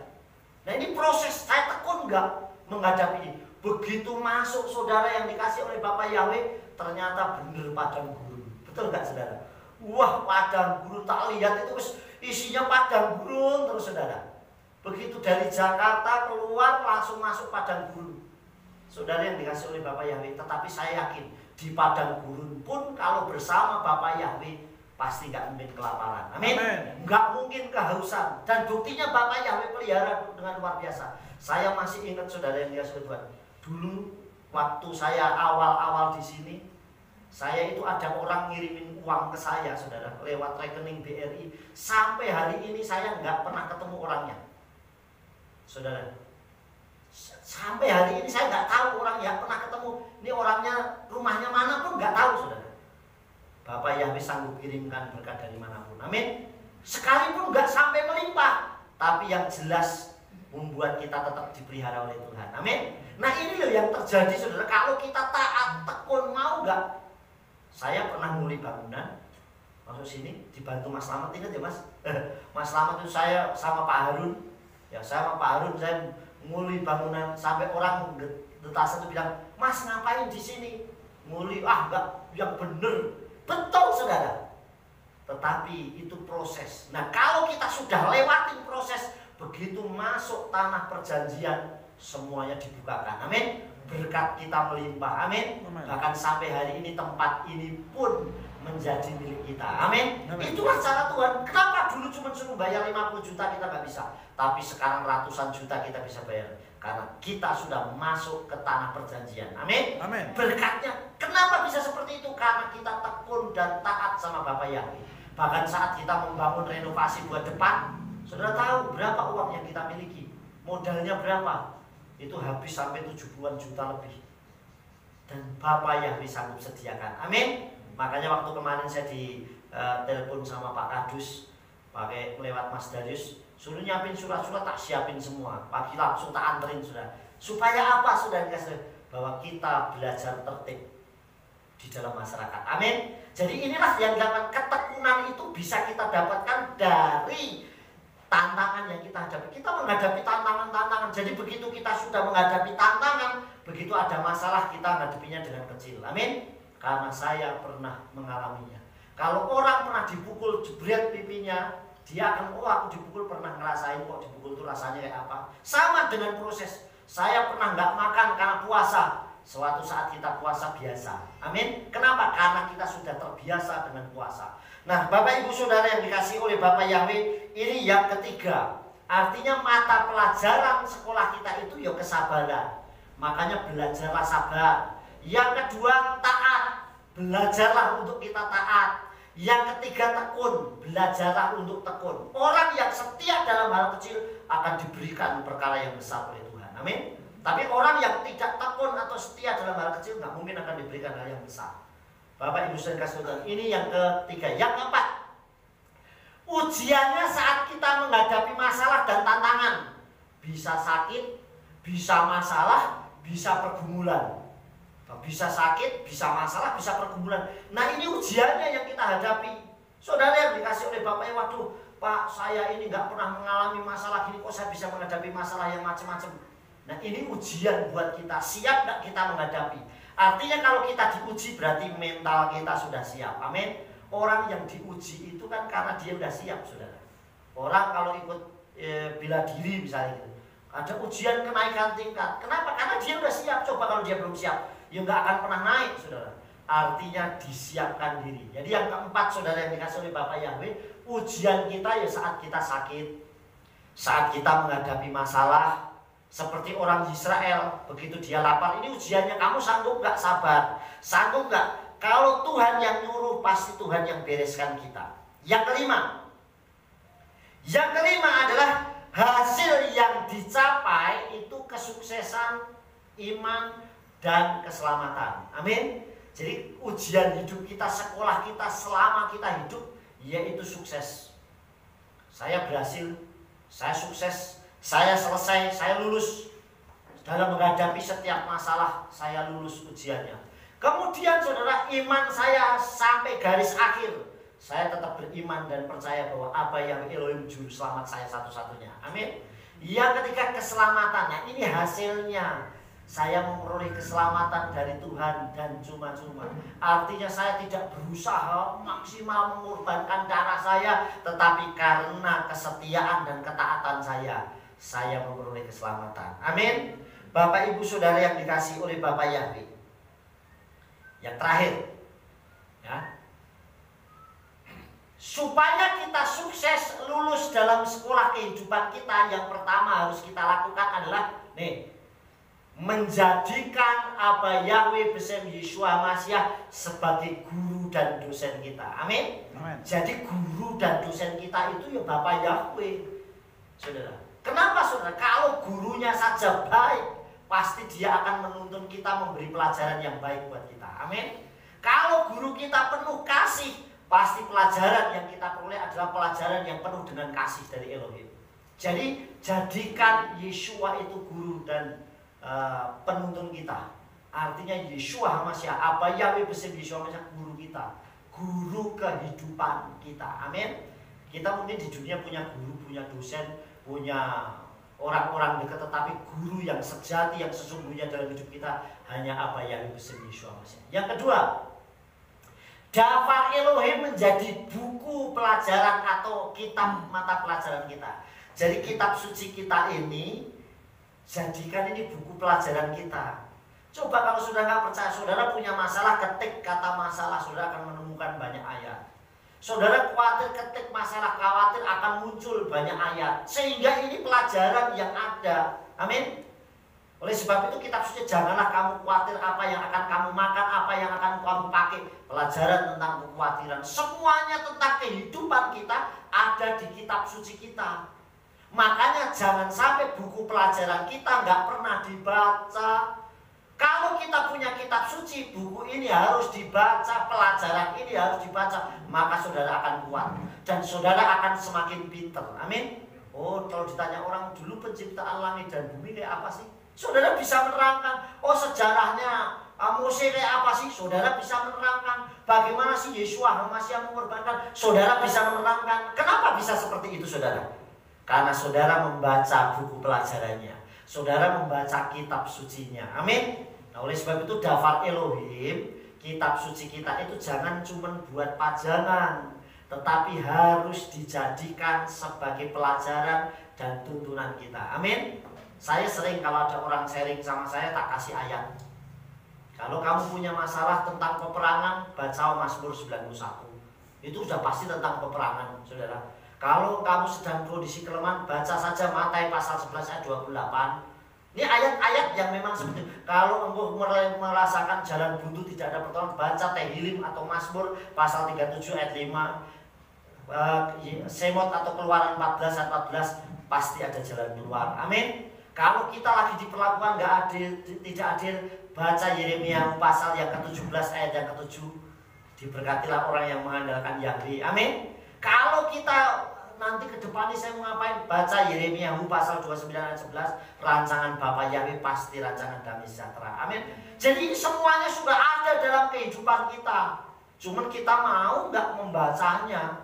Nah ini proses, saya tekun nggak menghadapi ini. Begitu masuk saudara yang dikasih oleh Bapak Yahweh, ternyata bener padang gurun. Betul nggak saudara? Wah padang gurun, tak lihat itu isinya padang gurun terus saudara. Begitu dari Jakarta keluar langsung masuk padang gurun. Saudara yang dikasih oleh Bapak Yahweh, tetapi saya yakin di padang gurun pun kalau bersama Bapak Yahweh pasti nggak mungkin kelaparan. Amin. Nggak mungkin kehausan. Dan buktinya Bapak Yahweh pelihara dengan luar biasa. Saya masih ingat saudara yang dikasih Tuhan. Dulu waktu saya awal-awal di sini, saya itu ada orang ngirimin uang ke saya saudara lewat rekening BRI. Sampai hari ini saya nggak pernah ketemu orangnya, saudara. Sampai hari ini saya nggak tahu orangnya, pernah ketemu. Ini orangnya rumahnya mana pun nggak tahu saudara. Bapak Yahweh sanggup kirimkan berkat dari manapun. Amin. Sekalipun nggak sampai melimpah, tapi yang jelas membuat kita tetap dipelihara oleh Tuhan. Amin. Nah ini loh yang terjadi saudara. Kalau kita taat, tekun, mau nggak? Saya pernah mulai bangunan, masuk sini dibantu Mas Slamet, ingat ya Mas? Mas Slamet itu saya sama Pak Harun. Ya saya sama Pak Harun saya mulai bangunan sampai orang detasan itu bilang, Mas ngapain di sini? Mulai enggak, yang bener. Betul saudara. Tetapi itu proses. Nah kalau kita sudah lewatin proses, begitu masuk tanah perjanjian, semuanya dibukakan. Amin. Berkat kita melimpah. Amin. Bahkan sampai hari ini tempat ini pun menjadi milik kita. Amin. Itulah cara Tuhan. Kenapa dulu cuma suruh bayar 50 juta kita nggak bisa, tapi sekarang ratusan juta kita bisa bayar karena kita sudah masuk ke tanah perjanjian. Amin. Berkatnya. Kenapa bisa seperti itu? Karena kita tekun dan taat sama Bapak Yahweh. Bahkan saat kita membangun renovasi buat depan, saudara tahu berapa uang yang kita miliki? Modalnya berapa? Itu habis sampai 70-an juta lebih. Dan Bapak Yahweh sanggup sediakan. Amin. Makanya waktu kemarin saya telepon sama Pak Kadus, pakai lewat Mas Darius, suruh nyiapin surat-surat, tak siapin semua. Pagi langsung tak anterin sudah. Supaya apa saudara dikasih? Bahwa kita belajar tertib di dalam masyarakat. Amin. Jadi inilah yang dapat ketekunan itu bisa kita dapatkan dari tantangan yang kita hadapi. Kita menghadapi tantangan-tantangan. Jadi begitu kita sudah menghadapi tantangan, begitu ada masalah kita menghadapinya dengan kecil. Amin. Karena saya pernah mengalaminya. Kalau orang pernah dipukul jebret pipinya, dia akan, oh aku dipukul, pernah ngerasain kok dipukul itu rasanya kayak apa. Sama dengan proses. Saya pernah nggak makan karena puasa. Suatu saat kita puasa biasa. Amin. Kenapa? Karena kita sudah terbiasa dengan puasa. Nah, Bapak Ibu Saudara yang dikasihi oleh Bapak Yahweh, ini yang ketiga. Artinya mata pelajaran sekolah kita itu ya kesabaran. Makanya belajarlah sabar. Yang kedua, taat. Belajarlah untuk kita taat. Yang ketiga, tekun. Belajarlah untuk tekun. Orang yang setia dalam hal kecil akan diberikan perkara yang besar oleh Tuhan. Amin. Tapi orang yang tidak tekun atau setia dalam hal kecil nggak mungkin akan diberikan hal yang besar. Bapak Ibu Saudara, ini yang ketiga. Yang keempat, ujiannya saat kita menghadapi masalah dan tantangan. Bisa sakit, bisa masalah, bisa pergumulan. Bisa sakit, bisa masalah, bisa pergumulan. Nah ini ujiannya yang kita hadapi. Saudara yang dikasih oleh Bapak, waduh Pak, saya ini nggak pernah mengalami masalah gini, kok saya bisa menghadapi masalah yang macam-macam. Nah ini ujian buat kita, siap nggak kita menghadapi? Artinya kalau kita diuji berarti mental kita sudah siap. Amin. Orang yang diuji itu kan karena dia sudah siap, saudara. Orang kalau ikut bela diri misalnya gitu, ada ujian kenaikan tingkat. Kenapa? Karena dia sudah siap. Coba kalau dia belum siap, ya nggak akan pernah naik, saudara. Artinya disiapkan diri. Jadi yang keempat, saudara yang dikasih oleh Bapak Yahweh, ujian kita ya saat kita sakit, saat kita menghadapi masalah. Seperti orang Israel, begitu dia lapar, ini ujiannya, kamu sanggup gak sabar? Sanggup gak? Kalau Tuhan yang nyuruh, pasti Tuhan yang bereskan kita. Yang kelima adalah hasil yang dicapai itu kesuksesan, iman, dan keselamatan. Amin. Jadi ujian hidup kita, sekolah kita, selama kita hidup, yaitu sukses. Saya berhasil, saya sukses, saya selesai, saya lulus. Dalam menghadapi setiap masalah, saya lulus ujiannya. Kemudian saudara, iman saya sampai garis akhir. Saya tetap beriman dan percaya bahwa apa yang Elohim juru selamat saya satu-satunya. Amin. Yang ketiga, keselamatan. Nah ini hasilnya. Saya memperoleh keselamatan dari Tuhan dan cuma-cuma. Artinya saya tidak berusaha maksimal mengorbankan darah saya, tetapi karena kesetiaan dan ketaatan saya memperoleh keselamatan. Amin. Bapak Ibu Saudara yang dikasihi oleh Bapak Yahweh. Yang terakhir, ya, supaya kita sukses lulus dalam sekolah kehidupan kita, yang pertama harus kita lakukan adalah menjadikan Abah Yahweh Besem Yeshua Mashiach sebagai guru dan dosen kita. Amin. Jadi guru dan dosen kita itu ya Bapak Yahweh, saudara. Kenapa saudara? Kalau gurunya saja baik, pasti dia akan menuntun kita memberi pelajaran yang baik buat kita. Amin. Kalau guru kita penuh kasih, pasti pelajaran yang kita peroleh adalah pelajaran yang penuh dengan kasih dari Elohim. Jadi jadikan Yeshua itu guru dan penuntun kita. Artinya Yeshua Mashiach, Abah Yahweh Besem Yeshua Mashiach, guru kita, guru kehidupan kita. Amin. Kita mungkin di dunia punya guru, punya dosen, punya orang-orang dekat, tetapi guru yang sejati, yang sesungguhnya dalam hidup kita hanya Abah Yahweh Besem Yeshua Mashiach. Yang kedua, Daftar Elohim menjadi buku pelajaran atau kitab mata pelajaran kita. Jadi kitab suci kita ini, jadikan ini buku pelajaran kita. Coba kalau sudah nggak percaya, saudara punya masalah, ketik kata masalah, saudara akan menemukan banyak ayat. Saudara khawatir, ketik masalah khawatir, akan muncul banyak ayat. Sehingga ini pelajaran yang ada. Amin. Oleh sebab itu kitab suci janganlah kamu khawatir apa yang akan kamu makan, apa yang akan kamu pakai. Pelajaran tentang kekhawatiran, semuanya tentang kehidupan kita ada di kitab suci kita. Makanya jangan sampai buku pelajaran kita nggak pernah dibaca. Kalau kita punya kitab suci, buku ini harus dibaca, pelajaran ini harus dibaca, maka saudara akan kuat dan saudara akan semakin pinter. Amin. Oh, kalau ditanya orang dulu penciptaan langit dan bumi kayak apa sih? Saudara bisa menerangkan. Oh, sejarahnya Mose kayak apa sih? Saudara bisa menerangkan. Bagaimana sih Yesua Masih mengorbankan? Saudara bisa menerangkan. Kenapa bisa seperti itu, saudara? Karena saudara membaca buku pelajarannya. Saudara membaca kitab sucinya. Amin. Nah, oleh sebab itu Daftar Elohim, kitab suci kita itu jangan cuma buat pajangan, tetapi harus dijadikan sebagai pelajaran dan tuntunan kita. Amin. Saya sering kalau ada orang sharing sama saya tak kasih ayat. Kalau kamu punya masalah tentang peperangan, baca Mazmur 91. Itu sudah pasti tentang peperangan, saudara. Kalau kamu sedang kondisi kelemahan, baca saja Matius pasal 11 ayat 28. Ini ayat-ayat yang memang seperti itu. Kalau engkau merasakan jalan buntu tidak ada pertolongan, baca Tehillim atau Mazmur pasal 37 ayat 5. Semot atau Keluaran 14 ayat 14, pasti ada jalan keluar. Amin. Kalau kita lagi diperlakukan nggak adil, tidak adil, baca Yeremia pasal yang ke-17 ayat yang ke-7. Diberkatilah orang yang mengandalkan Yahweh. Amin. Kalau kita nanti ke depan ini saya mau ngapain? Baca Yeremia pasal 29 ayat 11. Rancangan Bapa Yahweh pasti rancangan damai sejahtera. Amin. Jadi semuanya sudah ada dalam kehidupan kita. Cuman kita mau nggak membacanya.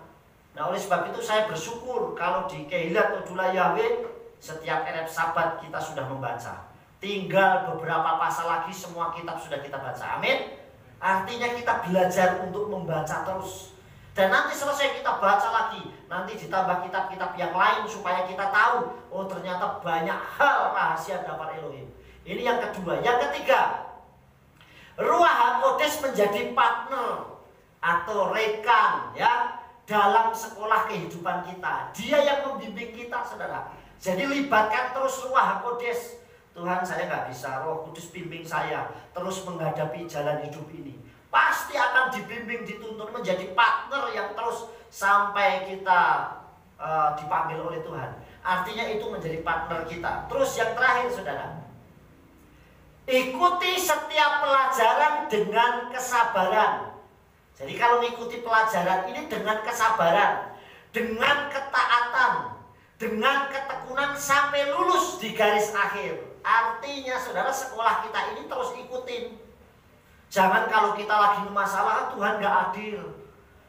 Nah, oleh sebab itu saya bersyukur kalau di Kehilat Odula Yahweh setiap Ereb Sabat kita sudah membaca. Tinggal beberapa pasal lagi semua kitab sudah kita baca. Amin. Artinya kita belajar untuk membaca terus. Dan nanti selesai kita baca lagi, nanti ditambah kitab-kitab yang lain supaya kita tahu, oh ternyata banyak hal rahasia Daftar Elohim. Ini yang kedua. Yang ketiga, Ruach HaKodes menjadi partner atau rekan ya dalam sekolah kehidupan kita. Dia yang membimbing kita, saudara. Jadi libatkan terus Ruach HaKodes. Tuhan, saya nggak bisa, Roh Kudus bimbing saya terus menghadapi jalan hidup ini. Pasti akan dibimbing, dituntun menjadi partner yang terus sampai kita dipanggil oleh Tuhan. Artinya itu menjadi partner kita. Terus yang terakhir, saudara, ikuti setiap pelajaran dengan kesabaran. Jadi kalau mengikuti pelajaran ini dengan kesabaran, dengan ketaatan, dengan ketekunan sampai lulus di garis akhir. Artinya saudara, sekolah kita ini terus ikutin. Jangan kalau kita lagi masalah, Tuhan gak adil.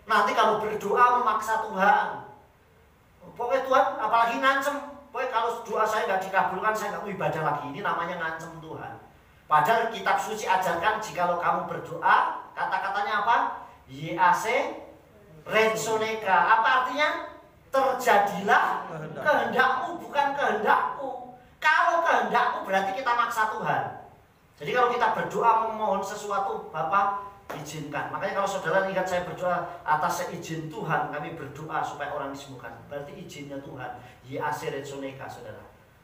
Nanti kalau berdoa memaksa Tuhan. Pokoknya Tuhan apalagi ngancem. Pokoknya kalau doa saya gak dikabulkan, saya gak mau ibadah lagi. Ini namanya ngancem Tuhan. Padahal kitab suci ajarkan jikalau kamu berdoa, kata-katanya apa? YAC Retsoneka. Apa artinya? Terjadilah kehendakmu, bukan kehendakku. Kalau kehendakmu berarti kita maksa Tuhan. Jadi kalau kita berdoa memohon sesuatu, Bapak izinkan. Makanya kalau saudara lihat saya berdoa atas izin Tuhan, kami berdoa supaya orang disembuhkan. Berarti izinnya Tuhan. YAC Retsoneka, saudara.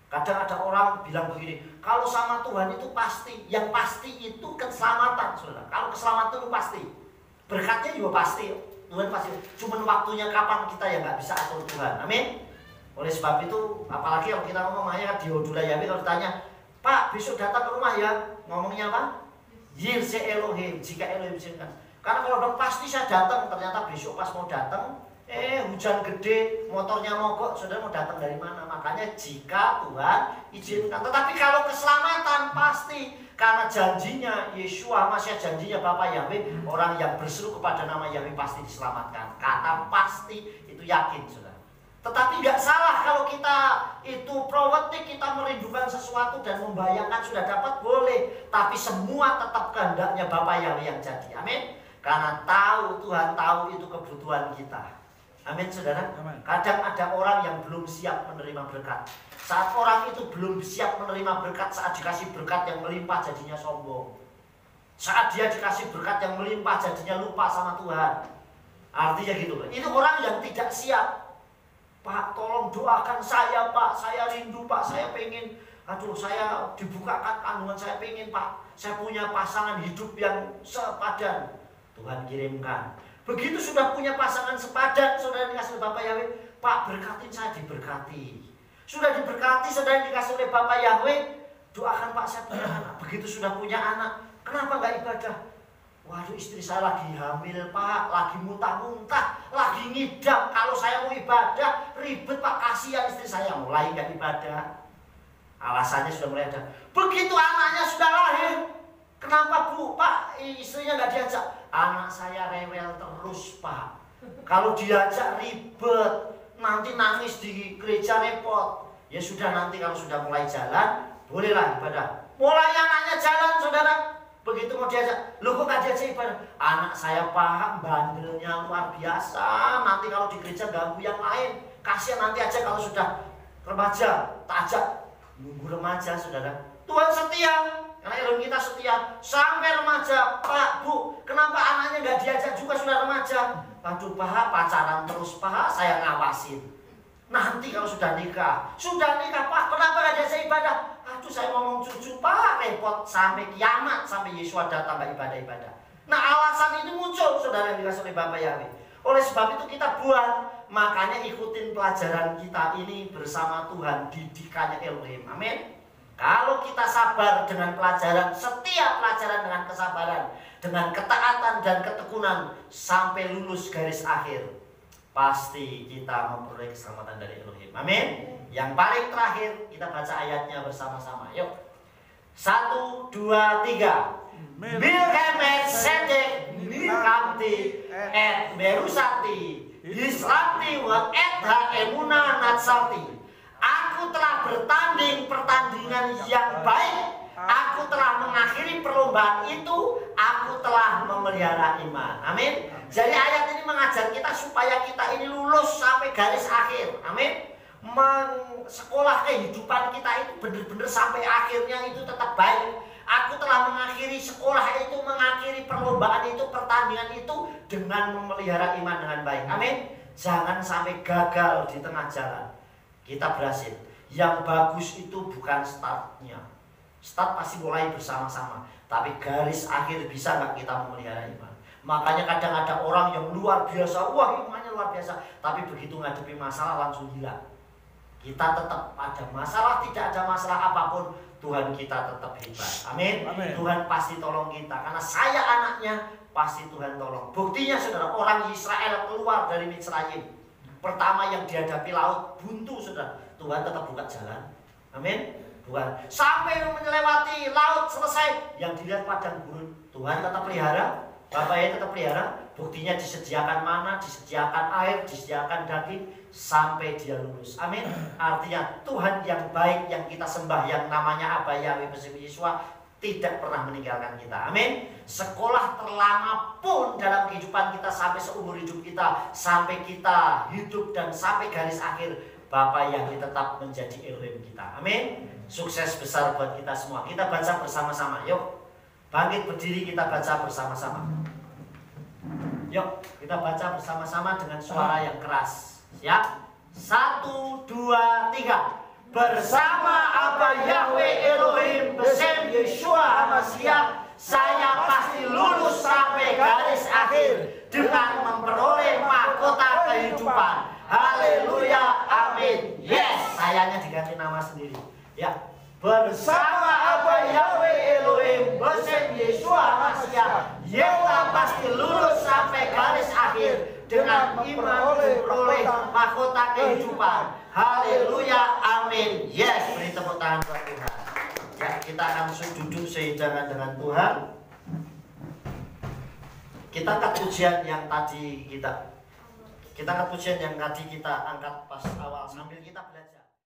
Kadang ada orang bilang begini, kalau sama Tuhan itu pasti. Yang pasti itu keselamatan, saudara. Kalau keselamatan itu pasti. Berkatnya juga pasti. Tuhan pasti. Cuman waktunya kapan kita yang nggak bisa atur Tuhan. Amin. Oleh sebab itu, apalagi kalau kita ngomongnya di Odula Yahweh, kalau ditanya, Pak, besok datang ke rumah ya. Ngomongnya apa? Yirse Elohim, jika Elohim izinkan. Karena kalau udah pasti saya datang, ternyata besok pas mau datang, hujan gede, motornya mogok, saudara mau datang dari mana? Makanya jika Tuhan izinkan. Tetapi kalau keselamatan pasti, karena janjinya Yesua Masih, janjinya Bapa Yahweh, orang yang berseru kepada nama Yahweh pasti diselamatkan. Kata pasti itu yakin, saudara. Tetapi nggak salah kalau kita itu prowetik, kita merindukan sesuatu dan membayangkan sudah dapat, boleh. Tapi semua tetap kehendaknya Bapa Yahweh yang jadi. Amin. Karena Tuhan tahu itu kebutuhan kita. Amin, saudara. Amin. Kadang ada orang yang belum siap menerima berkat. Saat orang itu belum siap menerima berkat, saat dikasih berkat yang melimpah jadinya sombong. Saat dia dikasih berkat yang melimpah jadinya lupa sama Tuhan. Artinya gitu. Itu orang yang tidak siap. Pak, tolong doakan saya, Pak. Saya rindu, Pak. Saya pengen Aduh, saya dibukakan kandungan, saya pengen Pak, saya punya pasangan hidup yang sepadan. Tuhan kirimkan. Begitu sudah punya pasangan sepadan, saudara dikasih oleh Bapak Yahweh, Pak berkatin saya, diberkati. Sudah diberkati, saudara dikasih oleh Bapak Yahweh, doakan Pak saya punya anak. Begitu sudah punya anak, kenapa nggak ibadah? Waduh, istri saya lagi hamil Pak, lagi muntah-muntah, lagi ngidam. Kalau saya mau ibadah, ribet Pak, kasihan istri saya, mulai nggak ibadah. Alasannya sudah mulai ada. Begitu anaknya sudah lahir, kenapa Bu, Pak, istrinya nggak diajak? Anak saya rewel terus Pak. Kalau diajak ribet, nanti nangis di gereja repot. Ya sudah, nanti kalau sudah mulai jalan, bolehlah ibadah. Mulai anaknya jalan, saudara. Begitu mau diajak, loh kok nggak diajak ibadah? Anak saya Pak, bandelnya luar biasa. Nanti kalau di gereja ganggu yang lain. Kasihan nanti aja kalau sudah remaja, tak ajak. Nunggu remaja, saudara. Tuhan setia, karena Elohim kita setia sampai remaja. Pak, Bu, kenapa anaknya nggak diajak juga sudah remaja? Aduh Pak, pacaran terus Pak, saya ngawasin. Nanti kalau sudah nikah Pak, kenapa nggak diajak ibadah? Aduh, saya ngomong cucu Pak, repot sampai kiamat, sampai Yesus datang nggak ibadah-ibadah. Nah, alasan ini muncul, saudara yang dikasih oleh Bapak Yahweh. Oleh sebab itu kita buat. Makanya ikutin pelajaran kita ini bersama Tuhan, didikannya Elohim. Amin. Kalau kita sabar dengan pelajaran, setiap pelajaran dengan kesabaran, dengan ketaatan dan ketekunan sampai lulus garis akhir, pasti kita memperoleh keselamatan dari Elohim. Amin. Yang paling terakhir kita baca ayatnya bersama-sama. Yuk. 1, 2, 3. Milkemet sedek nikamti et berusati Yisrati wa etha emuna natsati. Aku telah bertanding pertandingan yang baik. Aku telah mengakhiri perlombaan itu. Aku telah memelihara iman. Amin. Jadi ayat ini mengajar kita supaya kita ini lulus sampai garis akhir. Amin. Sekolah kehidupan kita itu benar-benar sampai akhirnya itu tetap baik. Aku telah mengakhiri sekolah itu, mengakhiri perlombaan itu, pertandingan itu dengan memelihara iman dengan baik. Amin. Jangan sampai gagal di tengah jalan. Kita berhasil. Yang bagus itu bukan startnya. Start pasti mulai bersama-sama. Tapi garis akhir bisa nggak kita memelihara iman? Makanya kadang ada orang yang luar biasa, wah imannya luar biasa. Tapi begitu ngadepi masalah langsung hilang. Kita tetap ada masalah, tidak ada masalah apapun, Tuhan kita tetap hebat. Amin. Amin. Tuhan pasti tolong kita. Karena saya anaknya, pasti Tuhan tolong. Buktinya saudara, orang Israel keluar dari Mitsrayim. Pertama yang dihadapi laut buntu, saudara. Tuhan tetap buka jalan. Amin. Tuhan sampai melewati laut selesai, yang dilihat padang gurun, Tuhan tetap pelihara. Bapak ya tetap pelihara. Buktinya disediakan mana, disediakan air, disediakan daging sampai dia lulus. Amin. Artinya Tuhan yang baik yang kita sembah, yang namanya Aba Yahweh bersama Yesua, tidak pernah meninggalkan kita. Amin. Sekolah terlama pun dalam kehidupan kita sampai seumur hidup kita, sampai kita hidup dan sampai garis akhir, Bapak Yahweh tetap menjadi Elohim kita. Amin. Sukses besar buat kita semua. Kita baca bersama-sama. Yuk. Bangkit berdiri, kita baca bersama-sama. Yuk, kita baca bersama-sama dengan suara yang keras. Ya, 1, 2, 3. Bersama Aba Yahweh Elohim Besem Yeshua Hamasiah, saya pasti lulus sampai garis akhir dengan memperoleh mahkota kehidupan. Haleluya, amin. Yes, sayanya diganti nama sendiri. Ya. Bersama Aba Yahweh Elohim Besem Yeshua Hamasiah, kita pasti lulus sampai garis akhir dengan iman memperoleh mahkota kehidupan. Haleluya, amin. Yes, beri tepuk tangan buat Tuhan. Ya, kita akan duduk sehidangan dengan Tuhan. Kita angkat pujian yang tadi kita angkat pas awal sambil kita belajar.